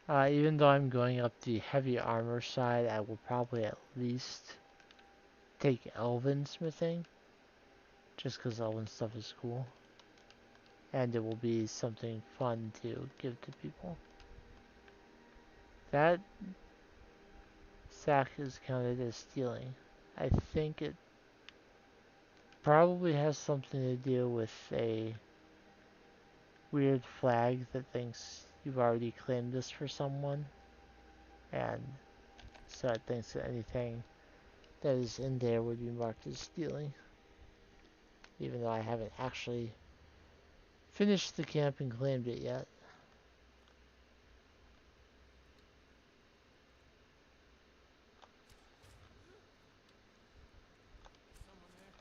Even though I'm going up the heavy armor side, I will probably at least take elven smithing, just because elven stuff is cool. And it will be something fun to give to people. That sack is counted as stealing. I think it probably has something to do with a weird flag that thinks you've already claimed this for someone, and so it thinks that anything that is in there would be marked as stealing, even though I haven't actually finished the camp and claimed it yet. Someone there?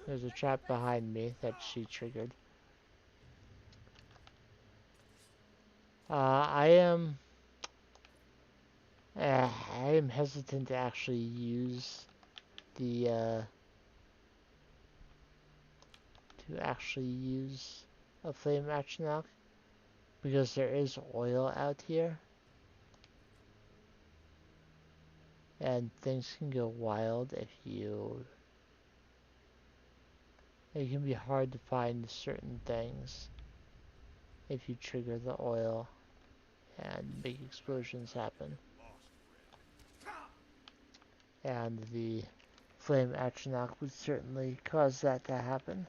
There's a trap behind me that she triggered. I am hesitant to actually use the a flame match now, because there is oil out here and things can go wild if you... It can be hard to find certain things if you trigger the oil and make explosions happen. And the flame atronach would certainly cause that to happen.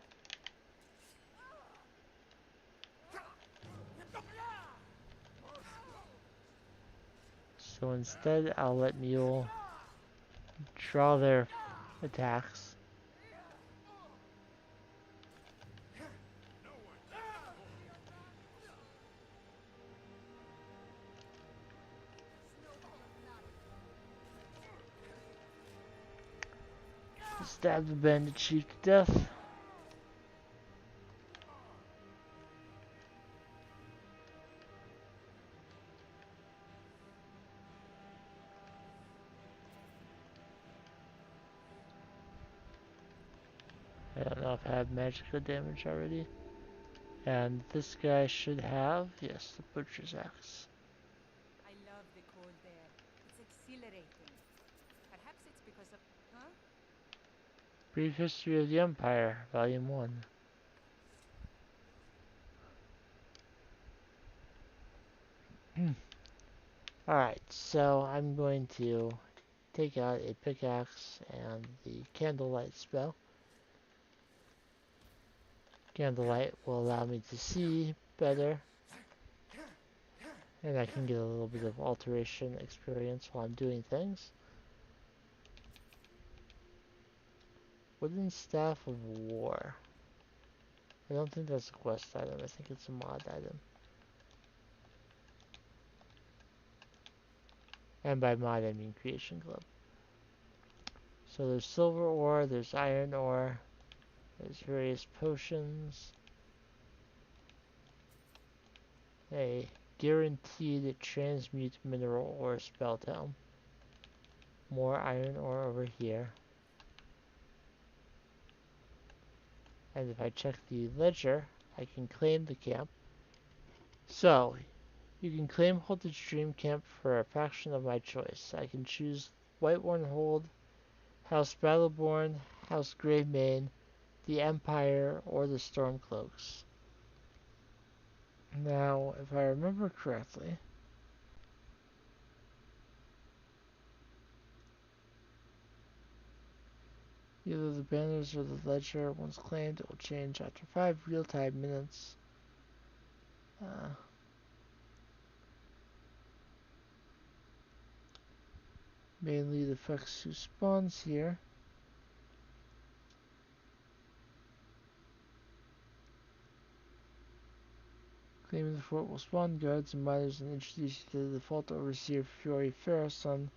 So instead, I'll let Mule draw their attacks. Stab the bandit chief to death. I don't know if I have magical damage already. And this guy should have, yes, the butcher's axe. I love the cold air. It's exhilarating. Perhaps it's because of... Huh? Brief History of the Empire, Volume 1. Alright, so I'm going to take out a pickaxe and the candlelight spell. Candlelight will allow me to see better, and I can get a little bit of alteration experience while I'm doing things. Wooden Staff of War. I don't think that's a quest item, I think it's a mod item. And by mod I mean Creation Club. So there's silver ore, there's iron ore, there's various potions. A guaranteed transmute mineral ore spell tome. More iron ore over here. And if I check the ledger, I can claim the camp. So, you can claim Halted Stream Camp for a faction of my choice. I can choose Whitewarn Hold, House Battleborn, House Gravemane, the Empire, or the Stormcloaks. Now, if I remember correctly, either the banners or the ledger, once claimed, it will change after 5 real-time minutes. Mainly it affects who spawns here. Claiming the fort will spawn guards and miners and introduce you to the default overseer Fiore Farrison.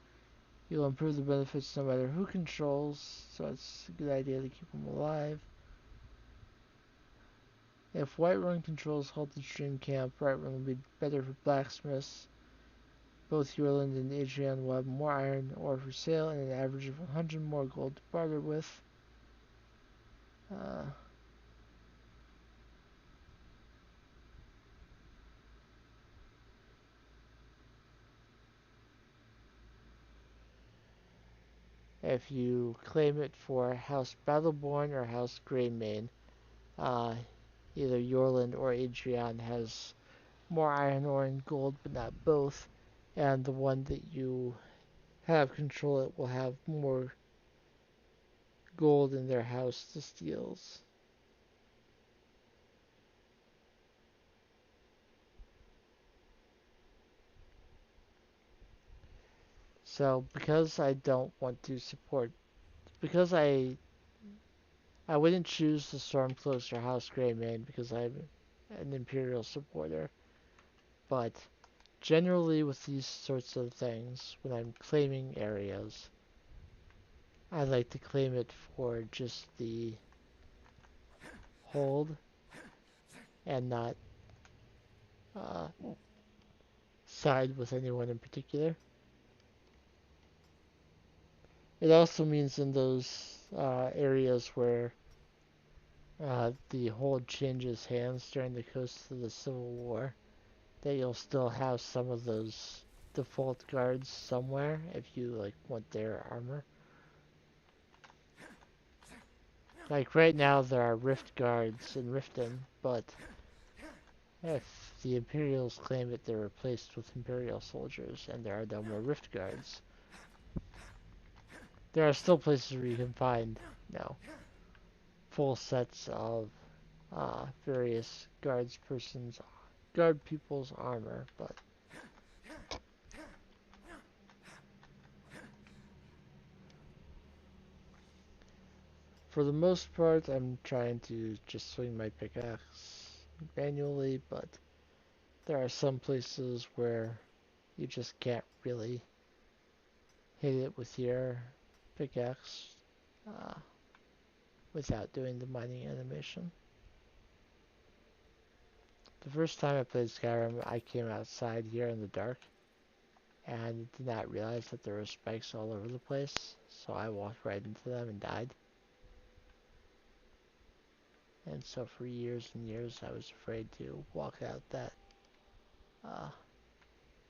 You'll improve the benefits no matter who controls, so it's a good idea to keep them alive. If Whiterun controls Halted Stream Camp, Whiterun will be better for blacksmiths. Both Yorland and Adrian will have more iron ore for sale and an average of 100 more gold to barter with. If you claim it for House Battleborn or House Greymane, either Yorland or Adrian has more iron ore and gold, but not both. And the one that you have control it will have more gold in their house to steals. So because I don't want to support, because I wouldn't choose the Stormcloaks or House Greymane because I'm an Imperial supporter. But generally with these sorts of things, when I'm claiming areas, I like to claim it for just the hold and not side with anyone in particular. It also means in those areas where the hold changes hands during the course of the Civil War, that you'll still have some of those default guards somewhere if you like want their armor. Like right now there are Rift guards in Riften, but if the Imperials claim it, they're replaced with Imperial soldiers and there are no more Rift guards. There are still places where you can find, you know, full sets of various guard people's armor, but for the most part, I'm trying to just swing my pickaxe manually, but there are some places where you just can't really hit it with your pickaxe. without doing the mining animation. The first time I played Skyrim, I came outside here in the dark and did not realize that there were spikes all over the place, so I walked right into them and died. And so for years and years, I was afraid to walk out that uh,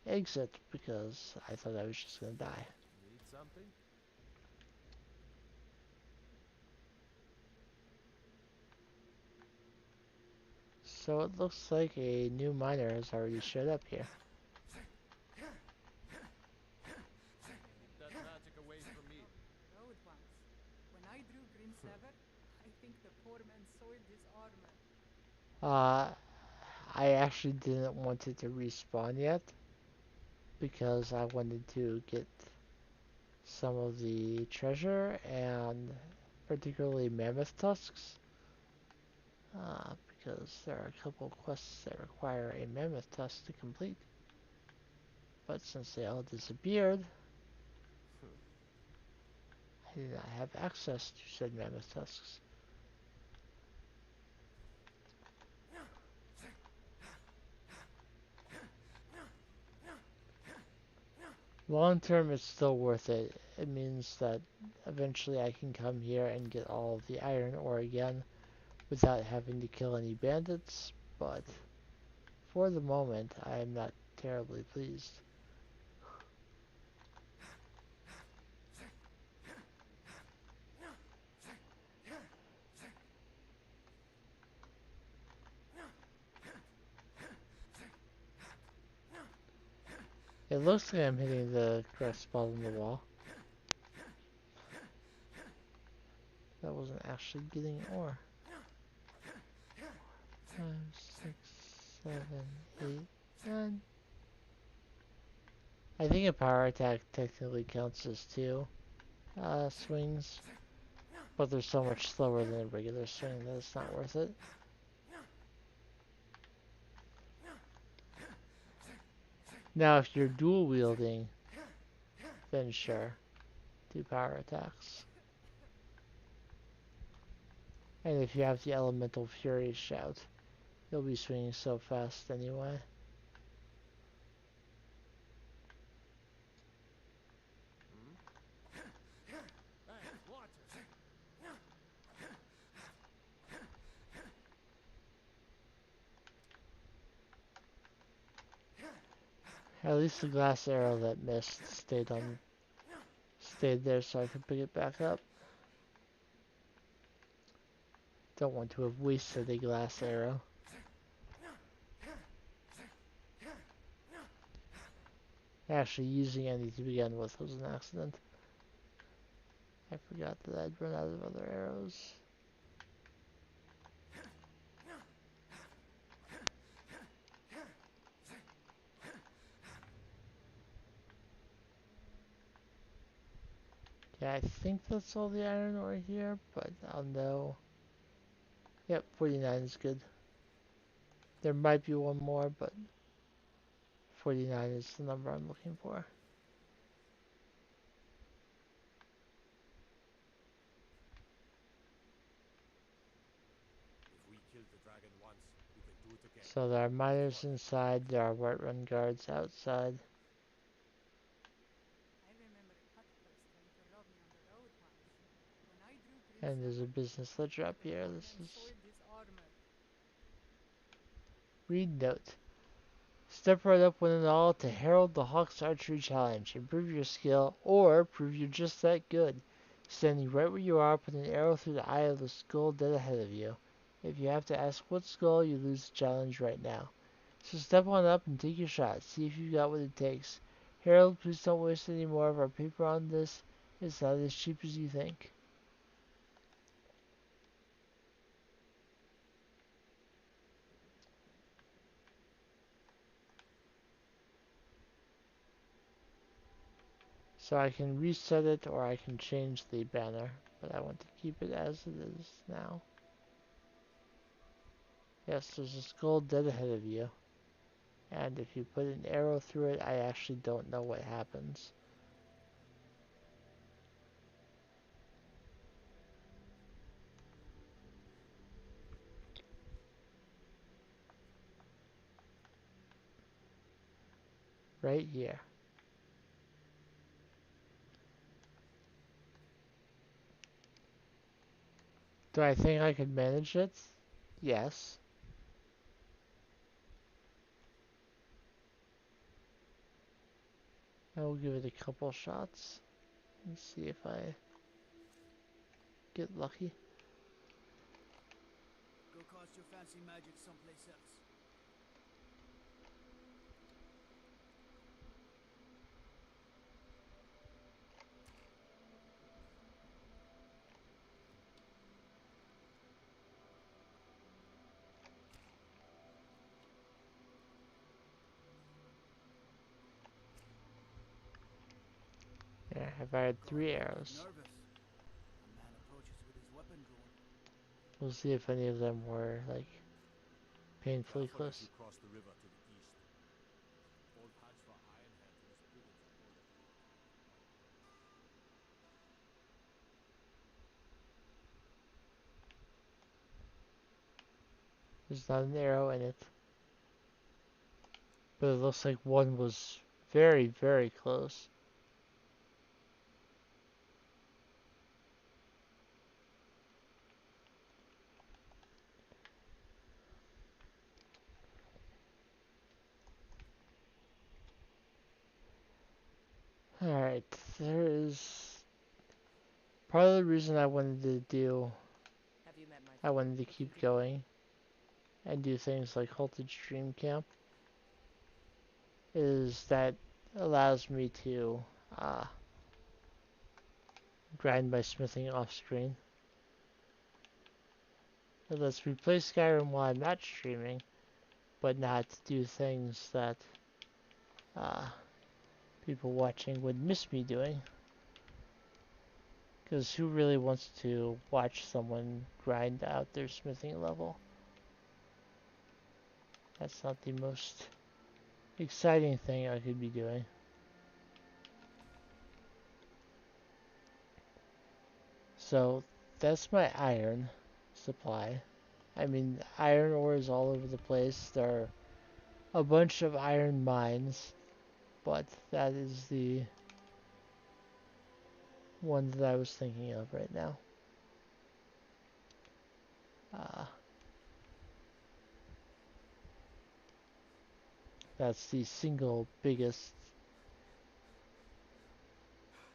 exit because I thought I was just gonna die. Need something? So it looks like a new miner has already showed up here. Keep that magic away from me. Road once. When I drew Grim Sever, I think the poor man soiled his armor. Uh, I actually didn't want it to respawn yet because I wanted to get some of the treasure and particularly mammoth tusks. Because there are a couple quests that require a mammoth tusk to complete. But since they all disappeared, I did not have access to said mammoth tusks. Long term, it's still worth it. It means that eventually I can come here and get all of the iron ore again without having to kill any bandits, but for the moment, I am not terribly pleased. It looks like I'm hitting the correct spot on the wall. That wasn't actually getting ore. 5, 6, 7, 8, 9. I think a power attack technically counts as 2 swings, but they're so much slower than a regular swing that it's not worth it. Now, if you're dual wielding, then sure, 2 power attacks. And if you have the Elemental Fury shout, you'll be swinging so fast anyway. Thanks, watch it. At least the glass arrow that missed stayed there so I could pick it back up. Don't want to have wasted a glass arrow. Actually, using any to begin with was an accident. I forgot that I'd run out of other arrows. Yeah, I think that's all the iron ore here, but I'll know. Yep, 49 is good. There might be one more, but 49 is the number I'm looking for. If we killed the dragon once, we can do it again. So there are miners inside, there are Whiterun guards outside. I remember a cutpurse trying to rob me on the road once. When I drew Grim And there's a Sever, business I ledger think up the here. poor This man is soiled his armor. read note. Step right up one and all to Herald the Hawk's Archery Challenge. Improve your skill, or prove you're just that good. Standing right where you are, put an arrow through the eye of the skull dead ahead of you. If you have to ask what skull, you lose the challenge right now. So step on up and take your shot. See if you got what it takes. Harold, please don't waste any more of our paper on this. It's not as cheap as you think. So I can reset it or I can change the banner, but I want to keep it as it is now. Yes, there's a skull dead ahead of you. And if you put an arrow through it, I actually don't know what happens. right here. Do I think I could manage it? Yes. I will give it a couple shots and see if I get lucky. Go cast your fancy magic someplace else. Yeah, I've had God, 3 you look arrows. nervous. A man approaches with his weapon drawn. We'll see if any of them were, like, painfully Careful as you close. cross the river to the east. Old Hajfa Ironhands and his brigands are all left behind. There's not an arrow in it. But it looks like one was very, very close. Alright, there is part of the reason I wanted to do, Have you met my I father? wanted to The king keep today? going and do things like Halted Stream Camp is that allows me to uh, grind my smithing off screen. It lets me play Skyrim while I'm not streaming, but not do things that uh, people watching would miss me doing. Because who really wants to watch someone grind out their smithing level? That's not the most exciting thing I could be doing. So that's my iron supply. I mean, iron ore is all over the place. There are a bunch of iron mines, but that is the one that I was thinking of right now. Uh, that's the single biggest.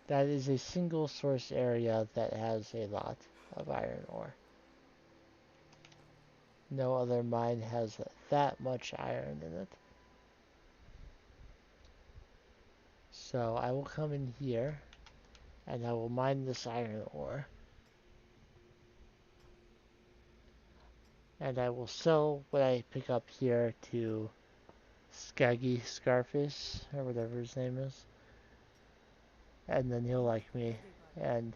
That is a single source area that has a lot of iron ore. No other mine has that much iron in it. So I will come in here and I will mine this iron ore. And I will sell what I pick up here to Skaggy Scarface, or whatever his name is. And then he'll like me. Everybody. And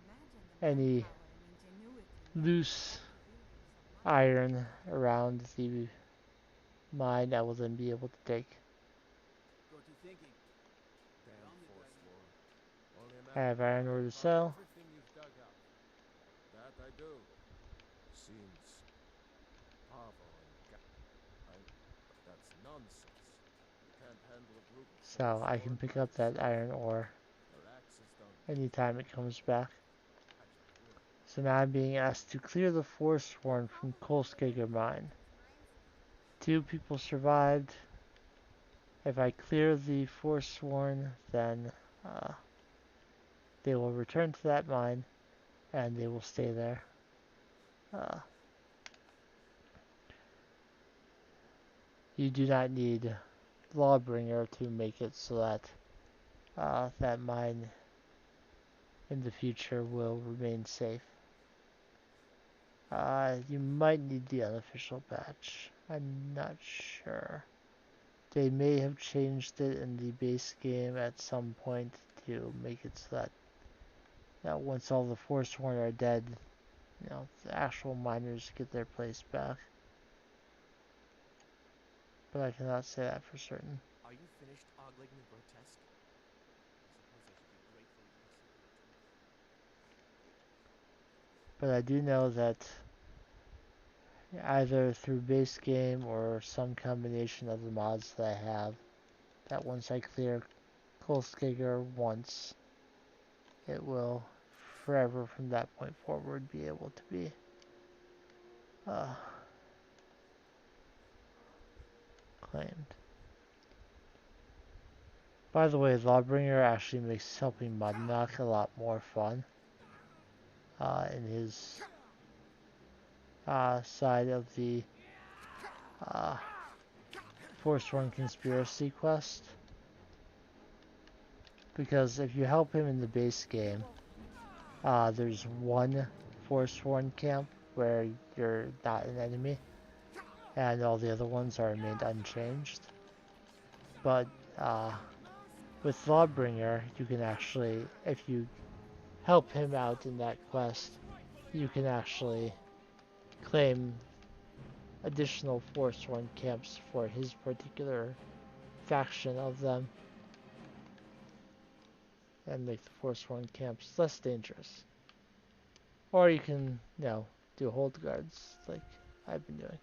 Imagine the any manpower and ingenuity needed loose to build villagers of my iron around the mine I will then be able to take. Go to thinking. Damn forsworn. Only a I matter have of iron ore digging to up sell. everything you've dug out. That I do. Seems powerful and right? But that's nonsense. You can't handle a group of So I can forsworn pick by up that yourself. iron ore Your axe is done. anytime it comes back. Actually, wood. So now I'm being asked to clear the Forsworn from Kolskager mine. 2 people survived. If I clear the Forsworn, then they will return to that mine and they will stay there. Uh, you do not need Lawbringer to make it so that that mine in the future will remain safe. You might need the unofficial badge. I'm not sure. They may have changed it in the base game at some point to make it so that once all the Forsworn are dead, the actual miners get their place back. But I cannot say that for certain. Are you finished ogling the grotesque? I suppose I should be grateful you have something to eat. But I do know that either through base game or some combination of the mods that I have, that once I clear Kolskager once, it will forever from that point forward be able to be claimed. By the way, Lawbringer actually makes helping Mudnock a lot more fun in his side of the uh, Forsworn Conspiracy quest. Because if you help him in the base game, there's one Forsworn camp where you're not an enemy, and all the other ones are remained unchanged. But with Lawbringer, you can actually, if you help him out in that quest, you can actually claim additional Forsworn camps for his particular faction of them, and make the Forsworn camps less dangerous. Or you can, do hold guards like I've been doing.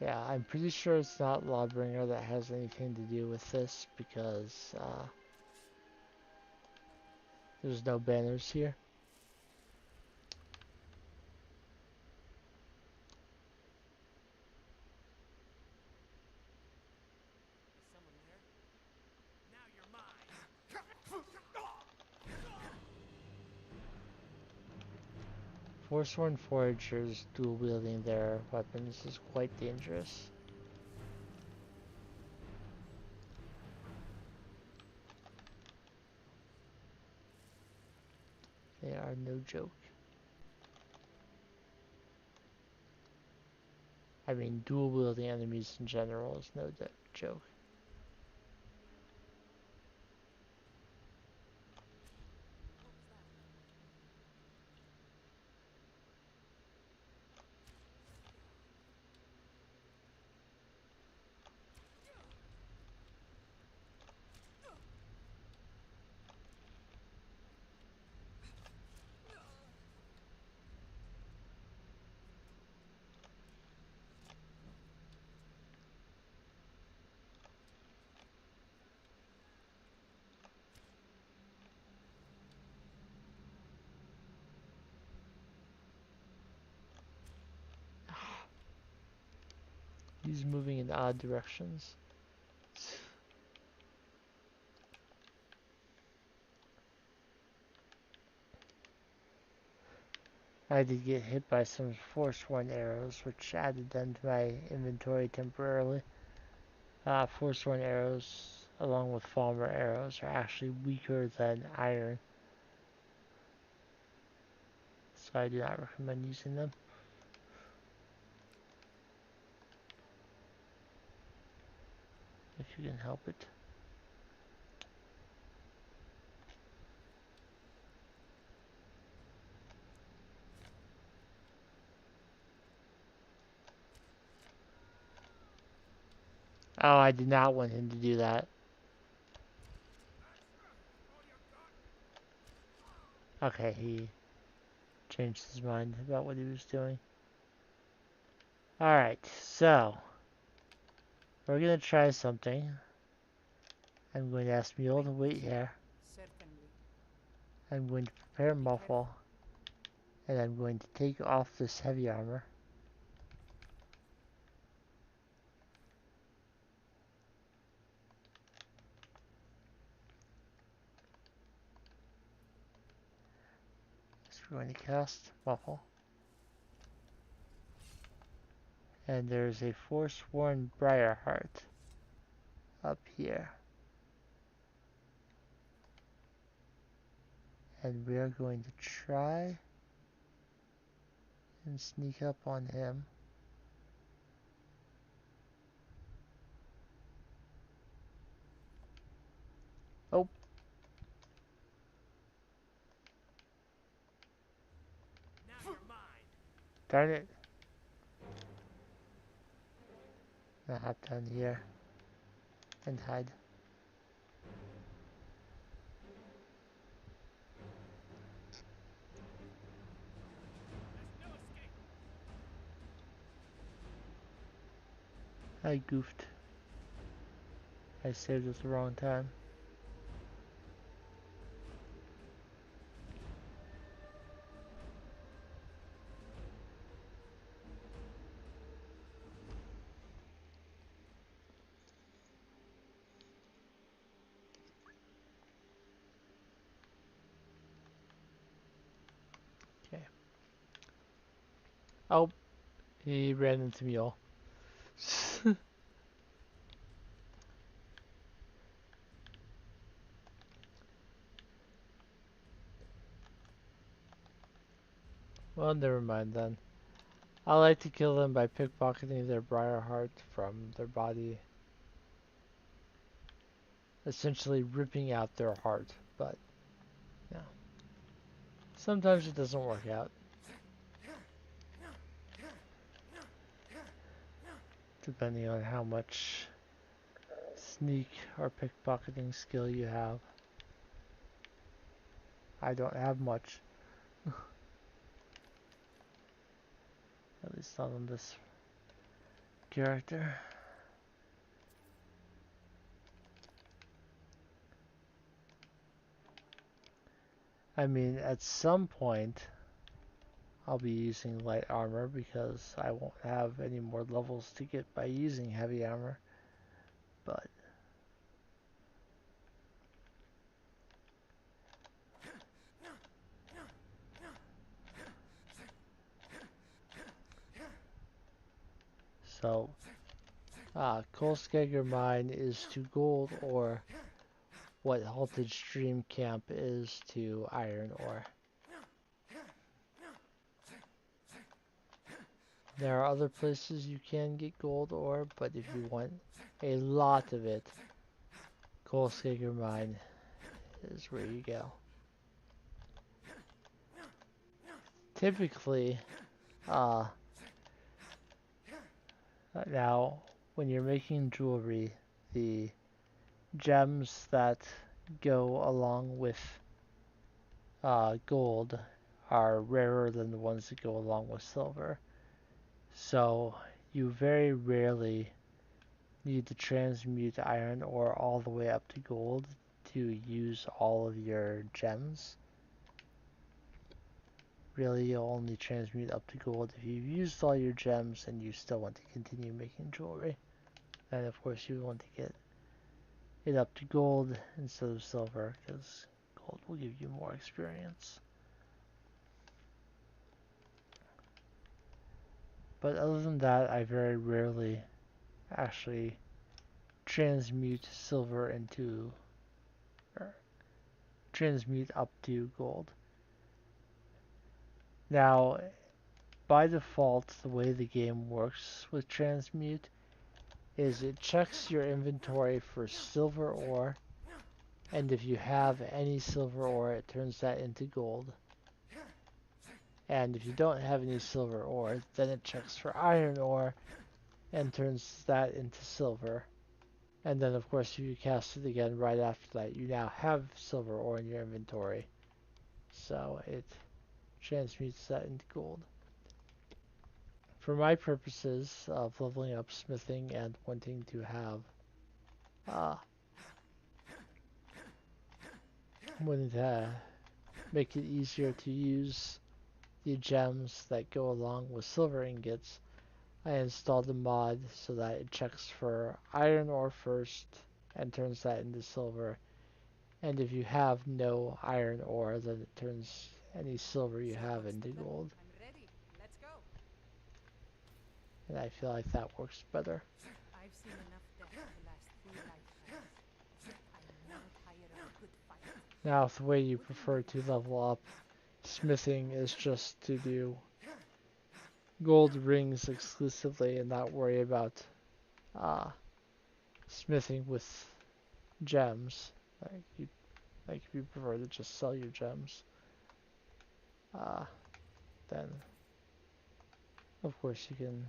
Yeah, I'm pretty sure it's not Lawbringer that has anything to do with this because there's no banners here. Is someone there? Now you're mine. Forsworn foragers dual wielding their weapons is quite dangerous. They are no joke. I mean, dual wielding enemies in general is no joke. He's moving in odd directions. I did get hit by some Forsworn arrows, which added them to my inventory temporarily. Forsworn arrows, along with Falmer arrows, are actually weaker than iron, so I do not recommend using them. If you can help it. Oh, I did not want him to do that. Okay, he changed his mind about what he was doing. Alright, so we're gonna try something. I'm going to ask Mule to wait here. Certainly. I'm going to prepare Muffle, and I'm going to take off this heavy armor. So we're going to cast Muffle. And there's a Forsworn Briarheart up here. And we are going to try and sneak up on him. Oh, Now you're mine. darn it. I'll hop down here and hide. There's no escape. I goofed. I saved at the wrong time. Okay. Oh, he ran into Mule. Well, never mind then. I like to kill them by pickpocketing their briar heart from their body, essentially ripping out their heart. But, yeah, sometimes it doesn't work out, depending on how much sneak or pickpocketing skill you have. I don't have much, at least not on this character. I mean, at some point, I'll be using light armor because I won't have any more levels to get by using heavy armor. But so, Kolskager Mine is to gold ore what Halted Stream Camp is to iron ore. There are other places you can get gold ore, but if you want a lot of it, Kolskager Mine is where you go. Typically, now when you're making jewelry, the gems that go along with gold are rarer than the ones that go along with silver. So you very rarely need to transmute iron ore all the way up to gold to use all of your gems. Really, you'll only transmute up to gold if you've used all your gems and you still want to continue making jewelry. And of course you want to get it up to gold instead of silver, because gold will give you more experience. But other than that, I very rarely actually transmute silver into, or transmute up to gold. Now, by default, the way the game works with transmute is it checks your inventory for silver ore, and if you have any silver ore, it turns that into gold. And if you don't have any silver ore, then it checks for iron ore and turns that into silver. And then of course if you cast it again right after that, you now have silver ore in your inventory. So it transmutes that into gold. For my purposes of leveling up smithing and wanting to have wanting to make it easier to use the gems that go along with silver ingots, I installed a mod so that it checks for iron ore first and turns that into silver. And if you have no iron ore, then it turns any silver you have into gold. I'm ready. Let's go. And I feel like that works better. I've seen enough death to last 3 lifetimes. I'm never tired of a good fight. Now, if the way you prefer to level up smithing is just to do gold rings exclusively and not worry about smithing with gems, like if you prefer to just sell your gems, then of course you can,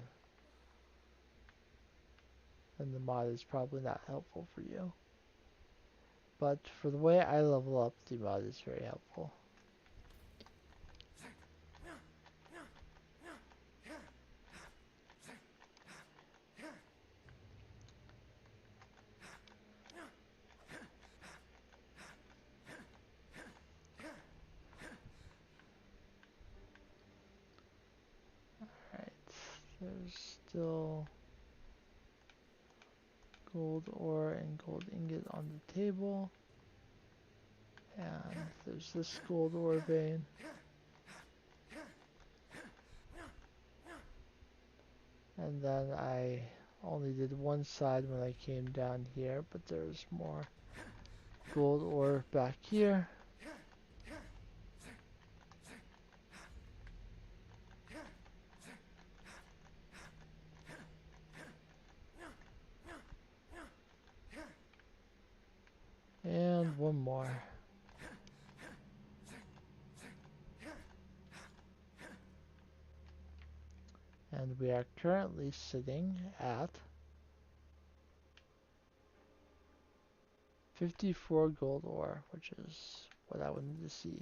then the mod is probably not helpful for you. But for the way I level up, the mod is very helpful. there's still gold ore and gold ingot on the table. And there's this gold ore vein. And then I only did one side when I came down here, but there's more gold ore back here. And one more. And we are currently sitting at 54 gold ore, which is what I wanted to see.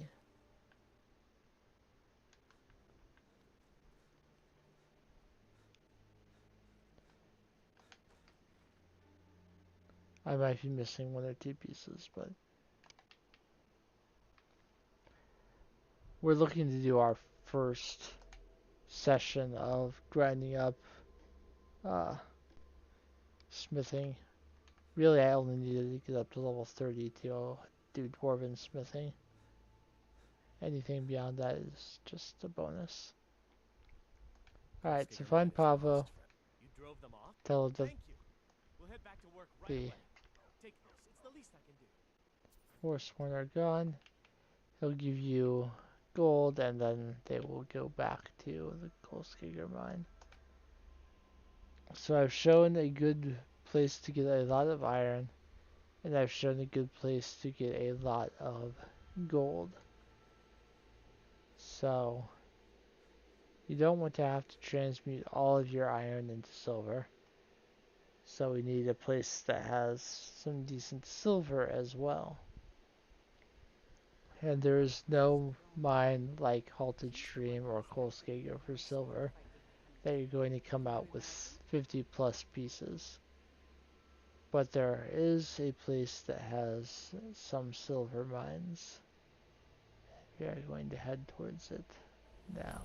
I might be missing one or two pieces, but we're looking to do our first session of grinding up uh, smithing. Really, I only needed to get up to level 30 to do dwarven smithing. Anything beyond that is just a bonus. Alright, so find Pavo. You drove them off? Tell the Thank you. We'll head back to work right away. Take this. It's the least I can do. Forsworn are gone. He'll give you gold, and then they will go back to the Kolskiger mine. So I've shown a good place to get a lot of iron, and I've shown a good place to get a lot of gold. So you don't want to have to transmute all of your iron into silver. So we need a place that has some decent silver as well. And there is no mine like Halted Stream or Kolskiger for silver that you're going to come out with 50 plus pieces. But there is a place that has some silver mines. We are going to head towards it now.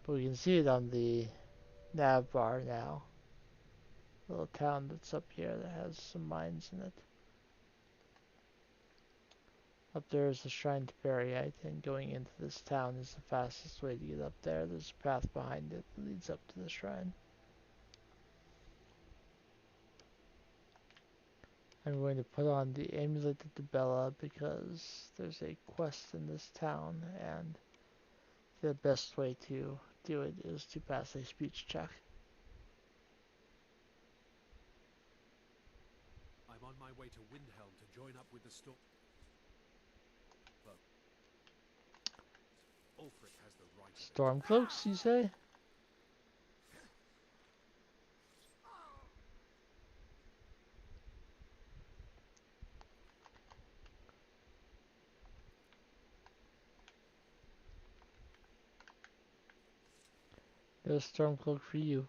But we can see it on the nav bar now. Little town that's up here that has some mines in it. Up there is the Shrine to Bariite, and going into this town is the fastest way to get up there. There's a path behind it that leads up to the shrine. I'm going to put on the Amulet of Dibella because there's a quest in this town, and the best way to do it is to pass a speech check. I'm on my way to Windhelm to join up with the storm. But Ulfric has the right of it. Stormcloaks, you say? No Stormcloak for you.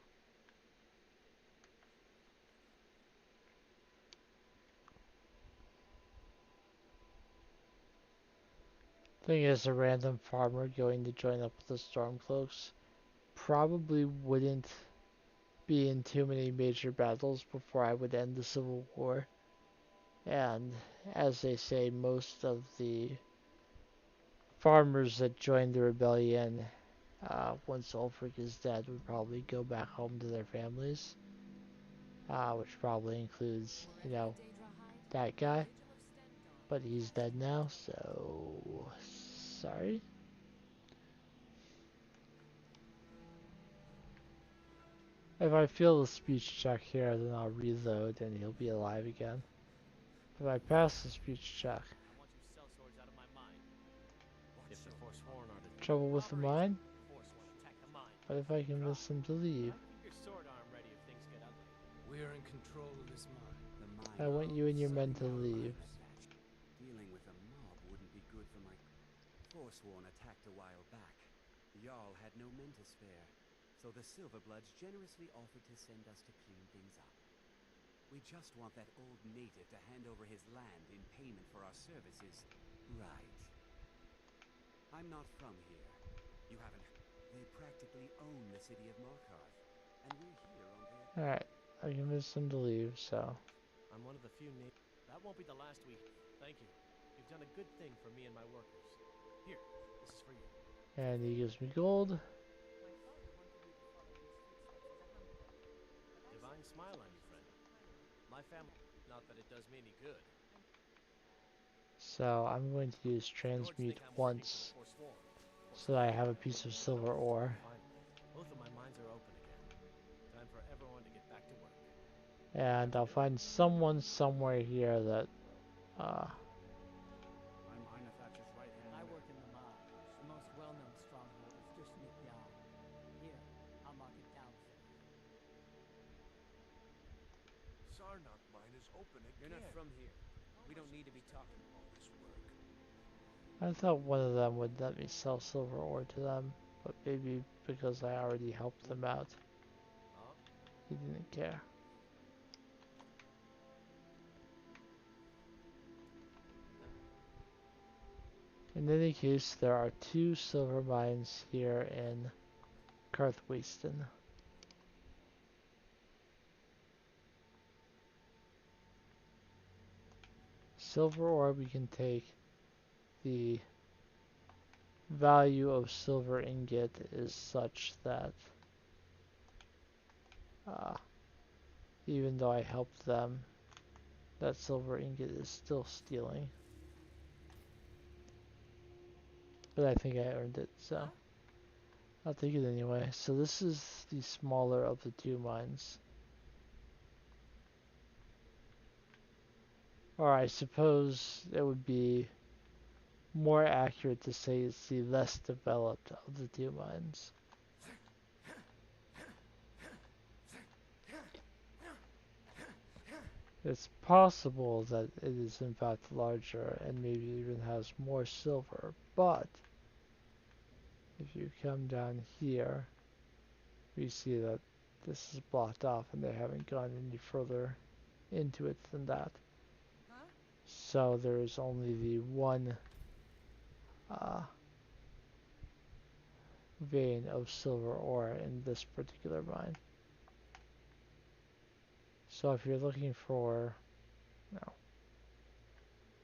Thing is, a random farmer going to join up with the Stormcloaks probably wouldn't be in too many major battles before I would end the Civil War. And as they say, most of the farmers that joined the rebellion once Ulfric is dead would probably go back home to their families, which probably includes, you know, that guy. But he's dead now, so sorry. If I fail the speech check here, then I'll reload and he'll be alive again. If I pass the speech check, I want you sellswords out of my mind. If the Forsworn are to trouble with the mine? Forsworn attack the mine. What if I convince him to leave? Keep your sword arm ready if things get ugly. We're in control of this mine. The mine. I want you and your men to leave. Dealing with a mob wouldn't be good for my... Forsworn attacked a while back. The Jarl had no men to spare, so the Silverbloods generously offered to send us to clean things up. We just want that old native to hand over his land in payment for our services. Right. I'm not from here, You haven't. They practically own the city of Markarth, and we're here on their. Alright, I convinced them to leave, so. I'm one of the few That won't be the last we... Thank you. You've done a good thing for me and my workers. Here, this is for you. And he gives me gold. My father wanted me to follow in his footsteps as a hunter, but I Divine set my smile on you, aspirations friend. a bit higher. My family... Not that it does me any good. So I'm going to use Lords transmute think I'm working for the once Forsworn. so that I have a piece of silver ore. Finally, both of my minds are open again. Time for everyone to get back to work. And I'll find someone somewhere here that, I'm Ina Thatcher's right hand. I work in the mine. The most well-known stronghold is just nipped down. Here, I'll mark it down for you. Sarnok mine is open again. You're not from here. We don't need to be talking. All this work. I thought one of them would let me sell silver ore to them, but maybe because I already helped them out, Huh? he didn't care. In any case, there are 2 silver mines here in Karthwasten. Silver ore we can take. The value of silver ingot is such that even though I helped them, that silver ingot is still stealing. But I think I earned it, so I'll take it anyway. So this is the smaller of the 2 mines. Or I suppose it would be more accurate to say it's the less developed of the 2 mines. It's possible that it is in fact larger and maybe even has more silver, but if you come down here, we see that this is blocked off and they haven't gone any further into it than that. Huh? So there is only the one vein of silver ore in this particular mine. So if you're looking for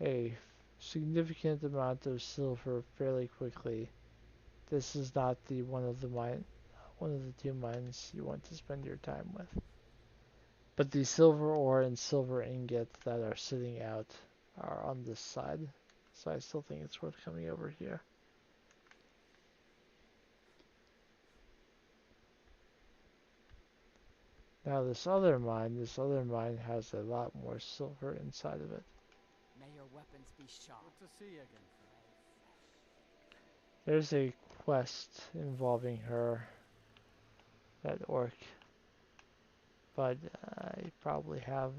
a significant amount of silver fairly quickly, this is not the one of the 2 mines you want to spend your time with. But the silver ore and silver ingot that are sitting out are on this side, so I still think it's worth coming over here. Now this other mine has a lot more silver inside of it. May your weapons be sharp. Good to see you again. There's a quest involving her, that orc, but I probably have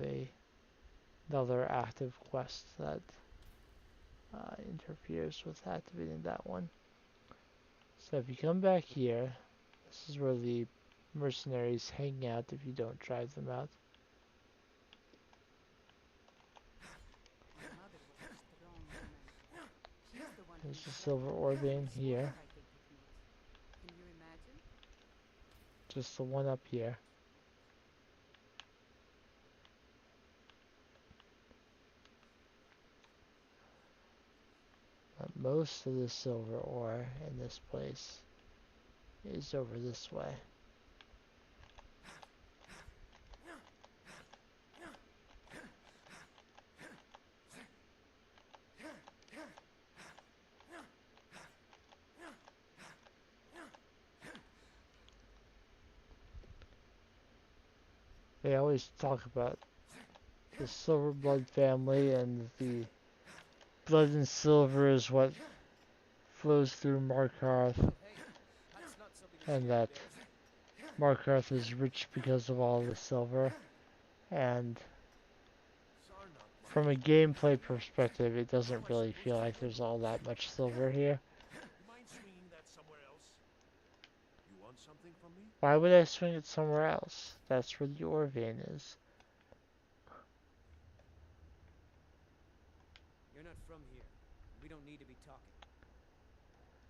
another active quest that interferes with activating that one. So if you come back here, this is where the mercenaries hang out if you don't drive them out. My mother was a strong woman. She's the one There's who a silver ore vein here, I think it means. Can you imagine? just the one up here. But most of the silver ore in this place is over this way. They always talk about the silver blood family, and the blood and silver is what flows through Markarth, That's not something you and see that every day. Markarth is rich because of all the silver. And Sarnok from a gameplay perspective, it doesn't really feel like there's all that much silver here. You mind swinging that somewhere else? You want something from me? Why would I swing it somewhere else? That's where the ore vein is. You're not from here. We don't need to be talking.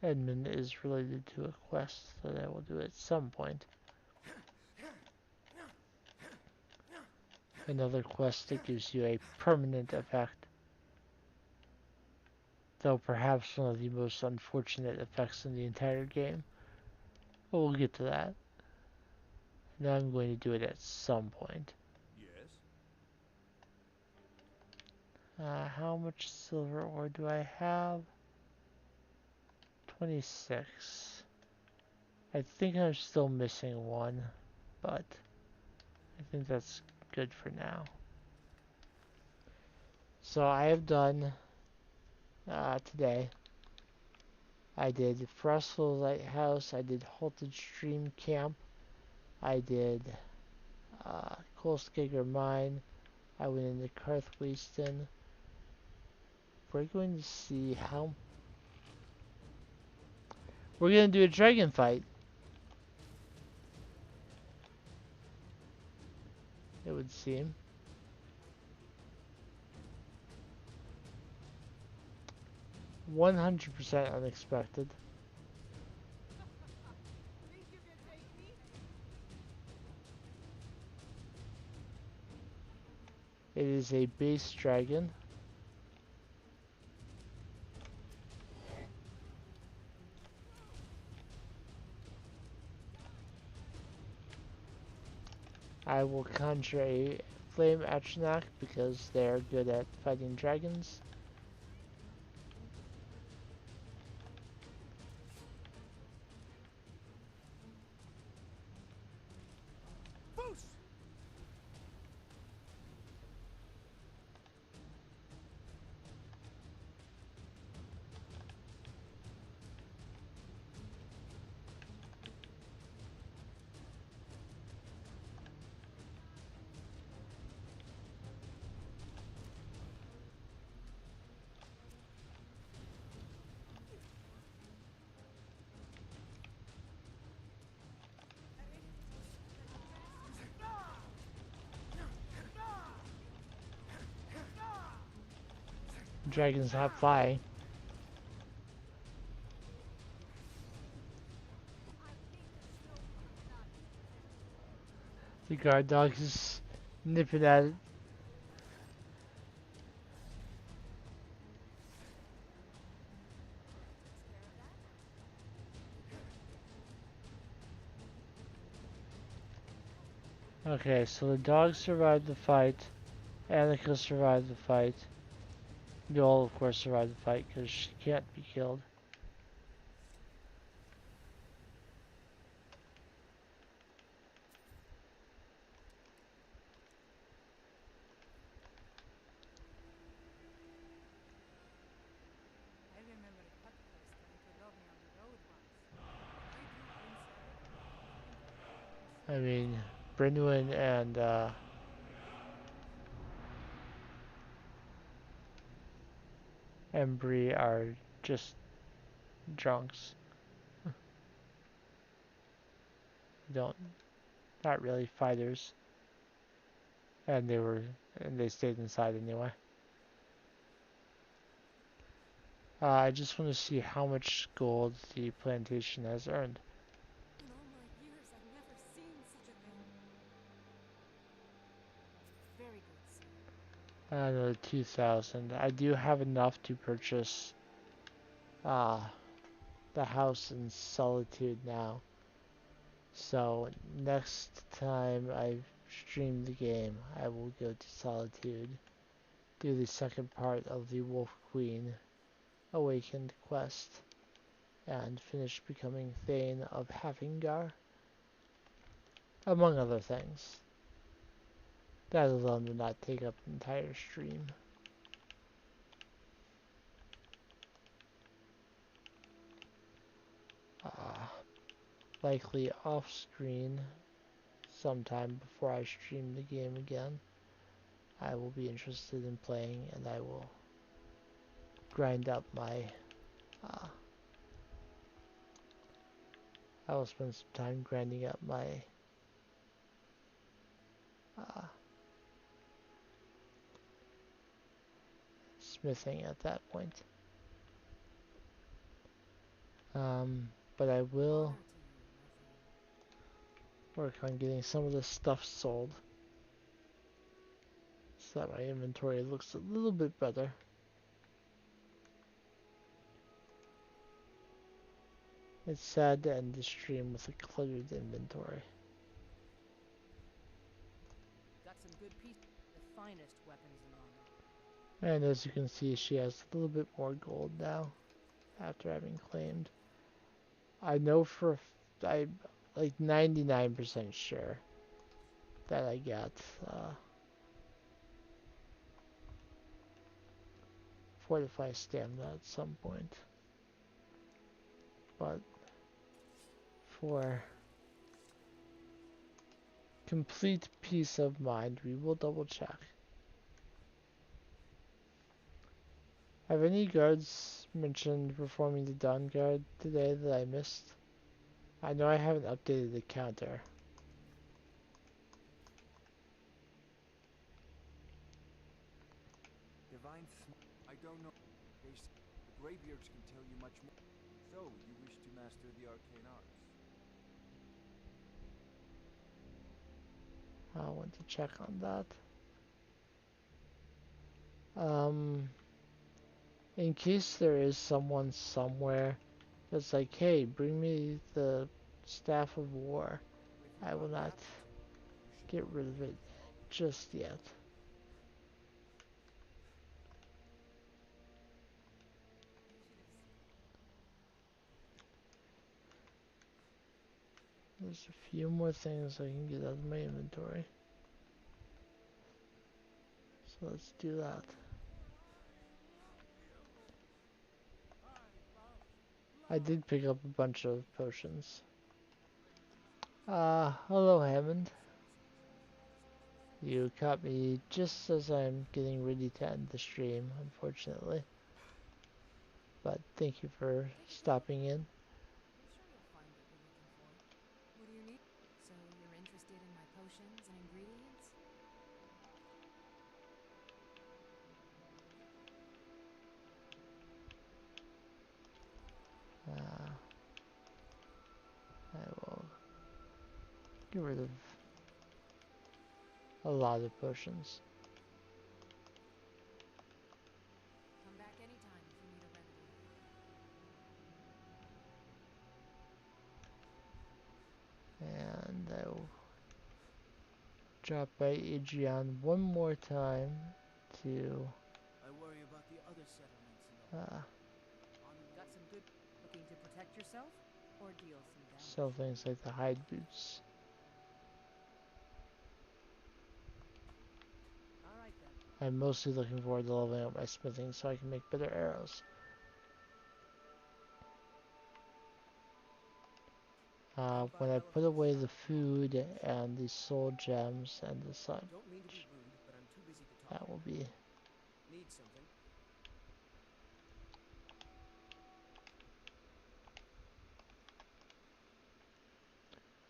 Edmund is related to a quest that I will do at some point. Another quest that gives you a permanent effect, though perhaps one of the most unfortunate effects in the entire game. But we'll get to that. Now I'm going to do it at some point. Yes? How much silver ore do I have? 26. I think I'm still missing one, but I think that's good for now. So I have done today. I did Frostful Lighthouse, I did Halted Stream Camp, I did Kolskager Mine, I went into Karthwasten. We're going to see how... We're going to do a dragon fight. It would seem. 100% unexpected. Think you can take me? It is a base dragon. I will conjure a Flame Atronach because they're good at fighting dragons. Foos! Dragons not flying. The guard dog is nipping at it. Okay, so the dog survived the fight. Annika survived the fight. Joel, of course, survived the fight because she can't be killed. I remember a cut person who robbed me on the road once. I do I mean, Brynwyn and Embry are just drunks. Don't, not really fighters. And they stayed inside anyway. I just want to see how much gold the plantation has earned. In all my years, I've never seen such a thing. Very good, sir. Another 2,000. I do have enough to purchase uh, the house in Solitude now. So next time I stream the game, I will go to Solitude, do the second part of the Wolf Queen Awakened quest, and finish becoming Thane of Havingar, among other things. That alone would not take up an entire stream. Likely off screen sometime before I stream the game again. I will be interested in playing, and I will grind up my I will spend some time grinding up my smithing at that point. But I will Honor to you, my friend. work on getting some of this stuff sold so that my inventory looks a little bit better. It's sad to end the stream with a cluttered inventory. Got some good pieces. The finest weapons and armor. And as you can see, she has a little bit more gold now after having claimed. I know I'm like 99% sure that I got fortified stamina at some point. But for complete peace of mind, we will double check. Have any guards mentioned performing the dawn guard today that I missed? I know I haven't updated the counter. I don't know. The Greybeards can tell you much more. So, you wish to master the arcane arts? I want to check on that. In case there is someone somewhere that's like, hey, bring me the Staff of War, If you I will got not that, you should get know rid the of it names of all the just yet. There's a few more things I can get out of my inventory. So let's do that. I did pick up a bunch of potions. Hello Hammond. You caught me just as I'm getting ready to end the stream, unfortunately. But thank you for stopping in. I'm sure you'll find what you're looking for. What do you need? So you're interested in my potions and ingredients? I will get rid of a lot of potions. Come back anytime if you need a remedy. And I will drop by Adrian one more time to I worry about the other settlements in the Got some good looking to protect yourself or deal some damage. sell things like the hide boots. Alright then. I'm mostly looking forward to leveling up my smithing so I can make better arrows. When I put away the food and the soul gems and the such, Don't mean to be rude, but I'm too busy to talk. that will be Need something?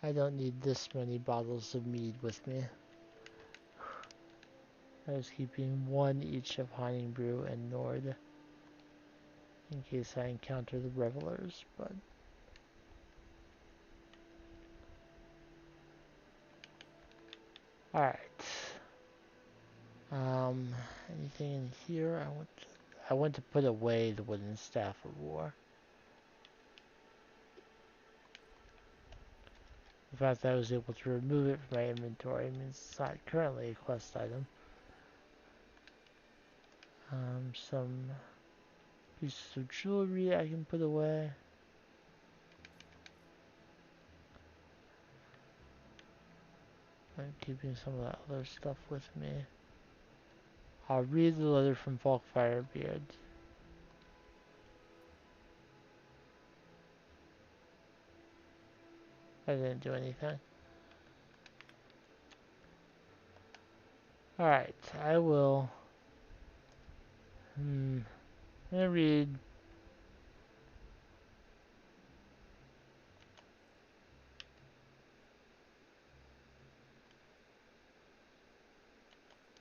I don't need this many bottles of mead with me. I was keeping one each of Honey Brew and Nord in case I encounter the revelers, but alright. Anything in here? I want to put away the wooden staff of war. The fact that I was able to remove it from my inventory means it's not currently a quest item. Some pieces of jewelry I can put away. I'm keeping some of that other stuff with me. I'll read the letter from Falk Firebeard. I didn't do anything. Alright, I will. I'm gonna read.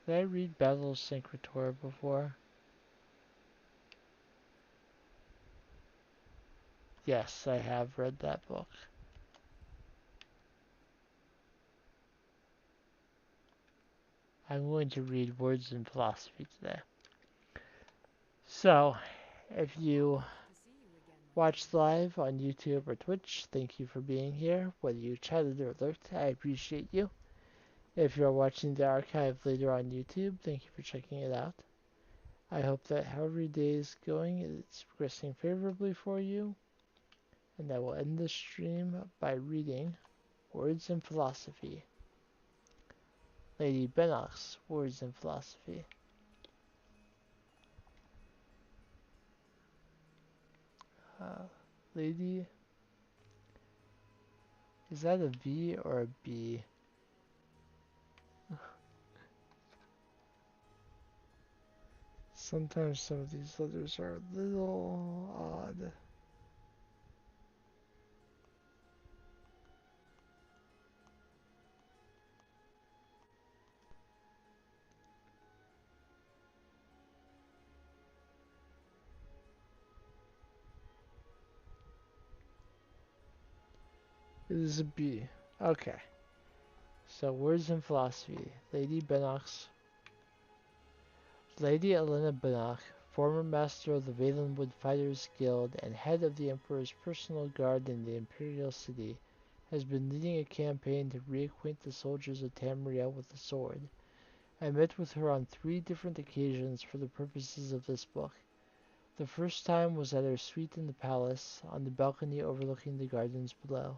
Did I read Basil's Syncretor before? Yes, I have read that book. I'm going to read Words and Philosophy today. So, if you To see you again, my watched friend. live on YouTube or Twitch, thank you for being here. Whether you chatted or lurked, I appreciate you. If you're watching the archive later on YouTube, thank you for checking it out. I hope that however your day is going, it's progressing favorably for you. And I will end this stream by reading Words and Philosophy. Lady Bennock's Words and Philosophy. Uh, Lady, is that a V or a B? Sometimes some of these letters are a little odd. It is a B. Okay. So, Words and Philosophy. Lady Elena Banach, former master of the Valenwood Fighters Guild and head of the Emperor's personal guard in the Imperial City, has been leading a campaign to reacquaint the soldiers of Tamriel with the sword. I met with her on 3 different occasions for the purposes of this book. The first time was at her suite in the palace, on the balcony overlooking the gardens below.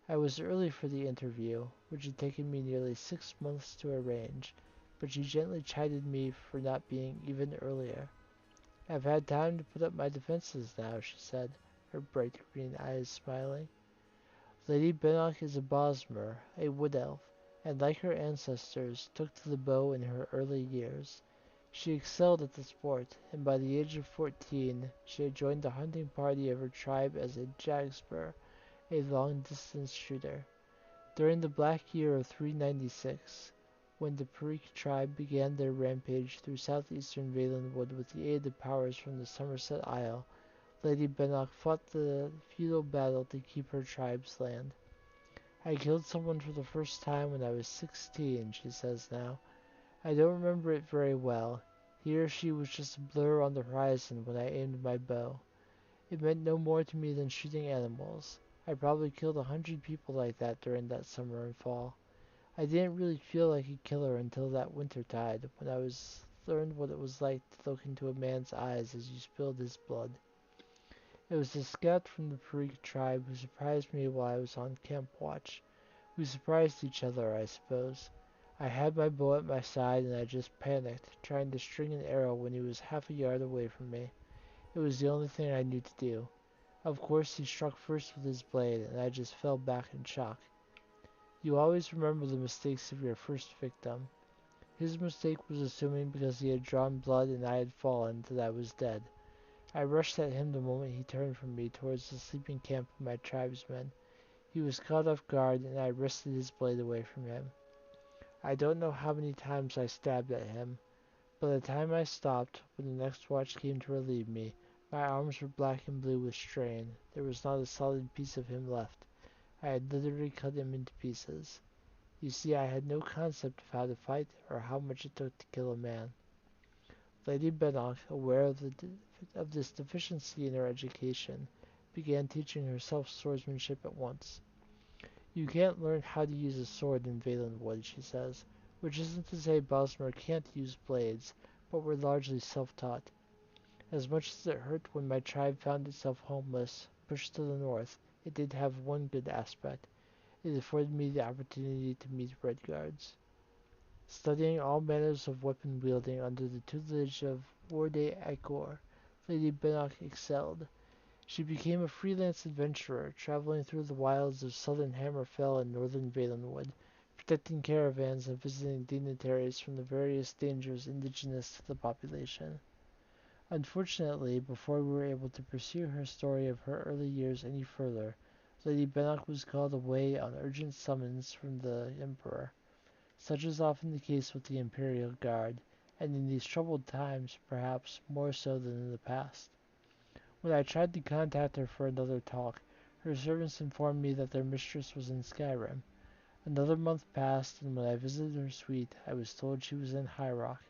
I was early for the interview, which had taken me nearly 6 months to arrange, but she gently chided me for not being even earlier. I've had time to put up my defenses now, she said, her bright green eyes smiling. Lady Bennock is a Bosmer, a wood elf, and like her ancestors, took to the bow in her early years. She excelled at the sport, and by the age of 14 she had joined the hunting party of her tribe as a jagspur, a long-distance shooter. During the Black Year of 396, when the Perique tribe began their rampage through southeastern Valenwood with the aid of powers from the Somerset Isle, Lady Bennock fought the feudal battle to keep her tribe's land. I killed someone for the first time when I was 16, she says now. I don't remember it very well. He or she was just a blur on the horizon when I aimed my bow. It meant no more to me than shooting animals. I probably killed 100 people like that during that summer and fall. I didn't really feel like a killer until that wintertide, when I learned what it was like to look into a man's eyes as you spilled his blood. It was a scout from the Perique tribe who surprised me while I was on camp watch. We surprised each other, I suppose. I had my bow at my side and I just panicked, trying to string an arrow when he was half a yard away from me. It was the only thing I knew to do. Of course, he struck first with his blade, and I just fell back in shock. You always remember the mistakes of your first victim. His mistake was assuming because he had drawn blood and I had fallen that I was dead. I rushed at him the moment he turned from me towards the sleeping camp of my tribesmen. He was caught off guard, and I wrested his blade away from him. I don't know how many times I stabbed at him. By the time I stopped, when the next watch came to relieve me, my arms were black and blue with strain. There was not a solid piece of him left. I had literally cut him into pieces. You see, I had no concept of how to fight or how much it took to kill a man. Lady Bennock, aware of this deficiency in her education, began teaching herself swordsmanship at once. You can't learn how to use a sword in Valenwood, she says, which isn't to say Bosmer can't use blades, but we're largely self-taught. As much as it hurt when my tribe found itself homeless, pushed to the north, it did have one good aspect. It afforded me the opportunity to meet Redguards. Studying all manners of weapon wielding under the tutelage of Warde Akor, Lady Bennock excelled. She became a freelance adventurer, traveling through the wilds of southern Hammerfell and northern Valenwood, protecting caravans and visiting dignitaries from the various dangers indigenous to the population. Unfortunately, before we were able to pursue her story of her early years any further, Lady Bennock was called away on urgent summons from the Emperor. Such is often the case with the Imperial Guard, and in these troubled times, perhaps, more so than in the past. When I tried to contact her for another talk, her servants informed me that their mistress was in Skyrim. Another month passed, and when I visited her suite, I was told she was in High Rock.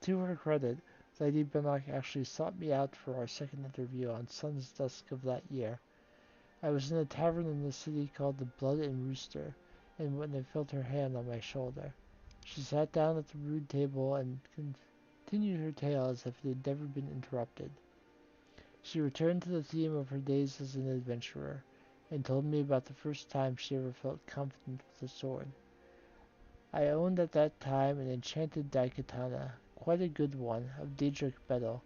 To her credit, Lady Bennock actually sought me out for our second interview on sun's dusk of that year. I was in a tavern in the city called the Blood and Rooster, and when I felt her hand on my shoulder, she sat down at the rude table and continued her tale as if it had never been interrupted. She returned to the theme of her days as an adventurer, and told me about the first time she ever felt confident with a sword. I owned at that time an enchanted daikatana, quite a good one, of Daedric metal.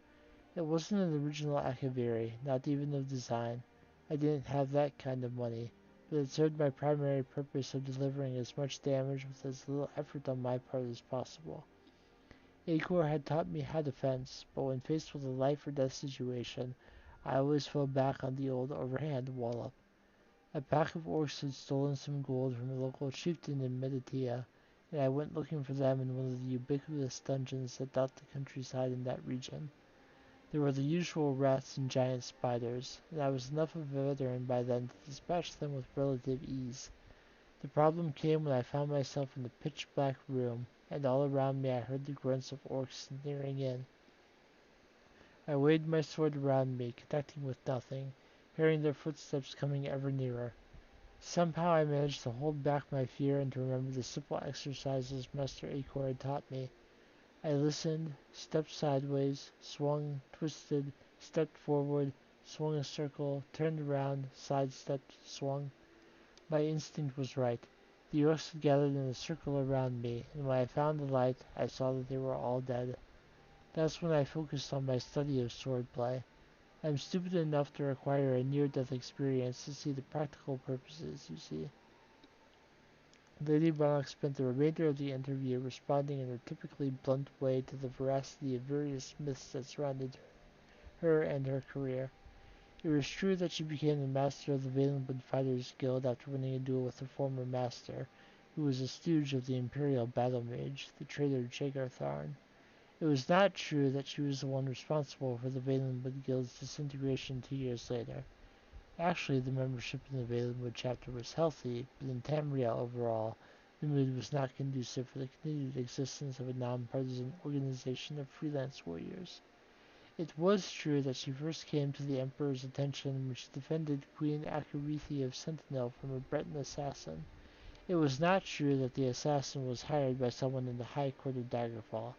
It wasn't an original Akaviri, not even of design. I didn't have that kind of money, but it served my primary purpose of delivering as much damage with as little effort on my part as possible. Acor had taught me how to fence, but when faced with a life or death situation, I always fell back on the old overhand wallop. A pack of orcs had stolen some gold from a local chieftain in Meditea, and I went looking for them in one of the ubiquitous dungeons that dot the countryside in that region. There were the usual rats and giant spiders, and I was enough of a veteran by then to dispatch them with relative ease. The problem came when I found myself in a pitch-black room, and all around me I heard the grunts of orcs nearing in. I waved my sword around me, connecting with nothing, hearing their footsteps coming ever nearer. Somehow I managed to hold back my fear and to remember the simple exercises Master Acor had taught me. I listened, stepped sideways, swung, twisted, stepped forward, swung a circle, turned around, sidestepped, swung. My instinct was right. The orcs had gathered in a circle around me, and when I found the light, I saw that they were all dead. That's when I focused on my study of swordplay. I'm stupid enough to require a near-death experience to see the practical purposes, you see. Lady Brannock spent the remainder of the interview responding in her typically blunt way to the veracity of various myths that surrounded her and her career. It was true that she became the master of the Valenwood Fighters Guild after winning a duel with her former master, who was a stooge of the Imperial Battle Mage, the traitor Jagar Tharn. It was not true that she was the one responsible for the Valenwood Guild's disintegration 2 years later. Actually, the membership in the Valenwood chapter was healthy, but in Tamriel overall, the mood was not conducive for the continued existence of a non-partisan organization of freelance warriors. It was true that she first came to the Emperor's attention when she defended Queen Akarithi of Sentinel from a Breton assassin. It was not true that the assassin was hired by someone in the High Court of Daggerfall.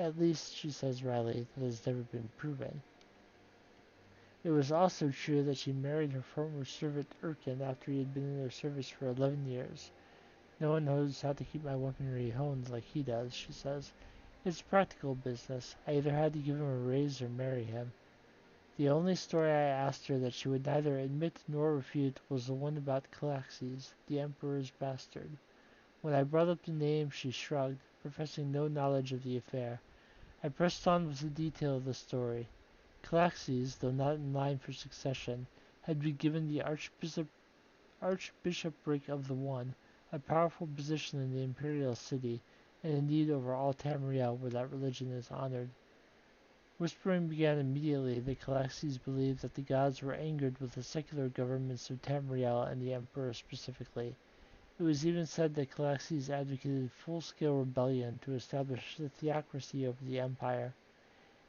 At least, she says wryly, that has never been proven. It was also true that she married her former servant Urkin after he had been in her service for 11 years. No one knows how to keep my weaponry honed like he does, she says. It's practical business. I either had to give him a raise or marry him. The only story I asked her that she would neither admit nor refute was the one about Calaxes, the Emperor's bastard. When I brought up the name, she shrugged, professing no knowledge of the affair. I pressed on with the detail of the story. Calaxes, though not in line for succession, had been given the archbishopric of the One, a powerful position in the imperial city, and indeed over all Tamriel where that religion is honored. Whispering began immediately that Calaxes believed that the gods were angered with the secular governments of Tamriel and the Emperor specifically. It was even said that Calaxes advocated full-scale rebellion to establish the theocracy over the empire.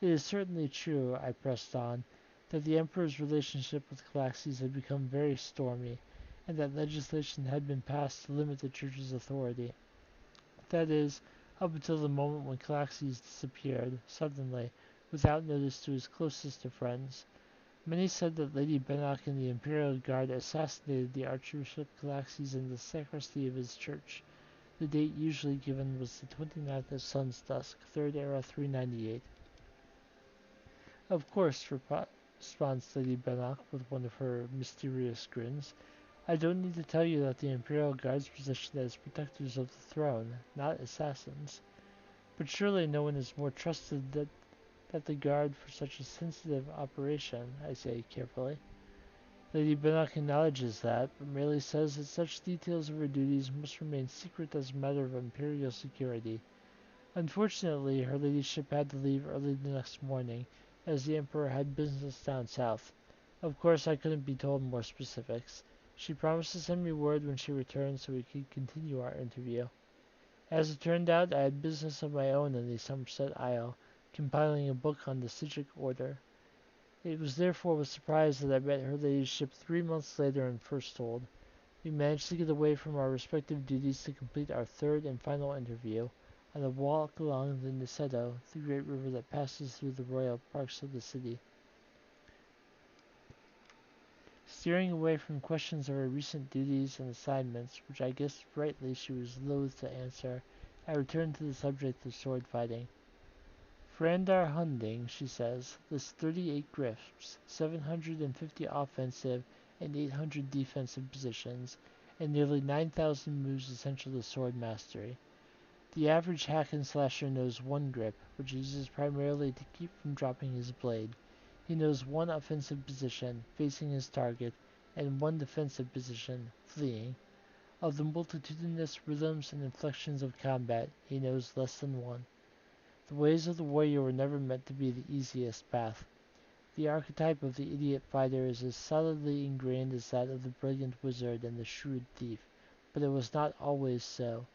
It is certainly true, I pressed on, that the Emperor's relationship with Calaxes had become very stormy, and that legislation had been passed to limit the Church's authority. That is, up until the moment when Calaxes disappeared, suddenly, without notice to his closest of friends. Many said that Lady Bennock and the Imperial Guard assassinated the Archbishop Calaxes in the sacristy of his church. The date usually given was the 29th of Sun's Dusk, 3rd Era 398. Of course, responds Lady Bennock with one of her mysterious grins. I don't need to tell you that the Imperial Guard's position as protectors of the throne, not assassins. But surely no one is more trusted that the Guard for such a sensitive operation, I say carefully. Lady Bennock acknowledges that, but merely says that such details of her duties must remain secret as a matter of imperial security. Unfortunately, her ladyship had to leave early the next morning, as the Emperor had business down south. Of course, I couldn't be told more specifics. She promised to send me word when she returned so we could continue our interview. As it turned out, I had business of my own in the Somerset Isle, compiling a book on the Sigic Order. It was therefore with surprise that I met her ladyship 3 months later and first told. We managed to get away from our respective duties to complete our third and final interview on a walk along the Niceto, the great river that passes through the royal parks of the city. Steering away from questions of her recent duties and assignments, which I guessed rightly she was loath to answer, I returned to the subject of sword fighting. Frandar Hunding, she says, lists 38 grifts, 750 offensive and 800 defensive positions, and nearly 9,000 moves essential to sword mastery. The average hack and slasher knows one grip, which he uses primarily to keep from dropping his blade. He knows one offensive position, facing his target, and one defensive position, fleeing. Of the multitudinous rhythms and inflections of combat, he knows less than one. The ways of the warrior were never meant to be the easiest path. The archetype of the idiot fighter is as solidly ingrained as that of the brilliant wizard and the shrewd thief, but it was not always so.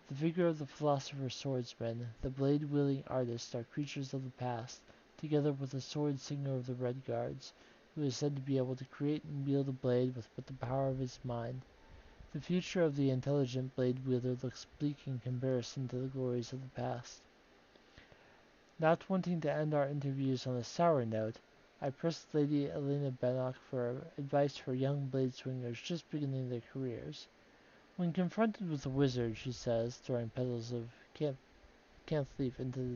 The vigor of the philosopher swordsman, the blade-wielding artist are creatures of the past, together with the sword-singer of the Red Guards, who is said to be able to create and wield a blade with but the power of his mind. The future of the intelligent blade-wielder looks bleak in comparison to the glories of the past. Not wanting to end our interviews on a sour note, I pressed Lady Elena Bannock for advice for young blade swingers just beginning their careers. When confronted with a wizard, she says, throwing petals of can't leap into the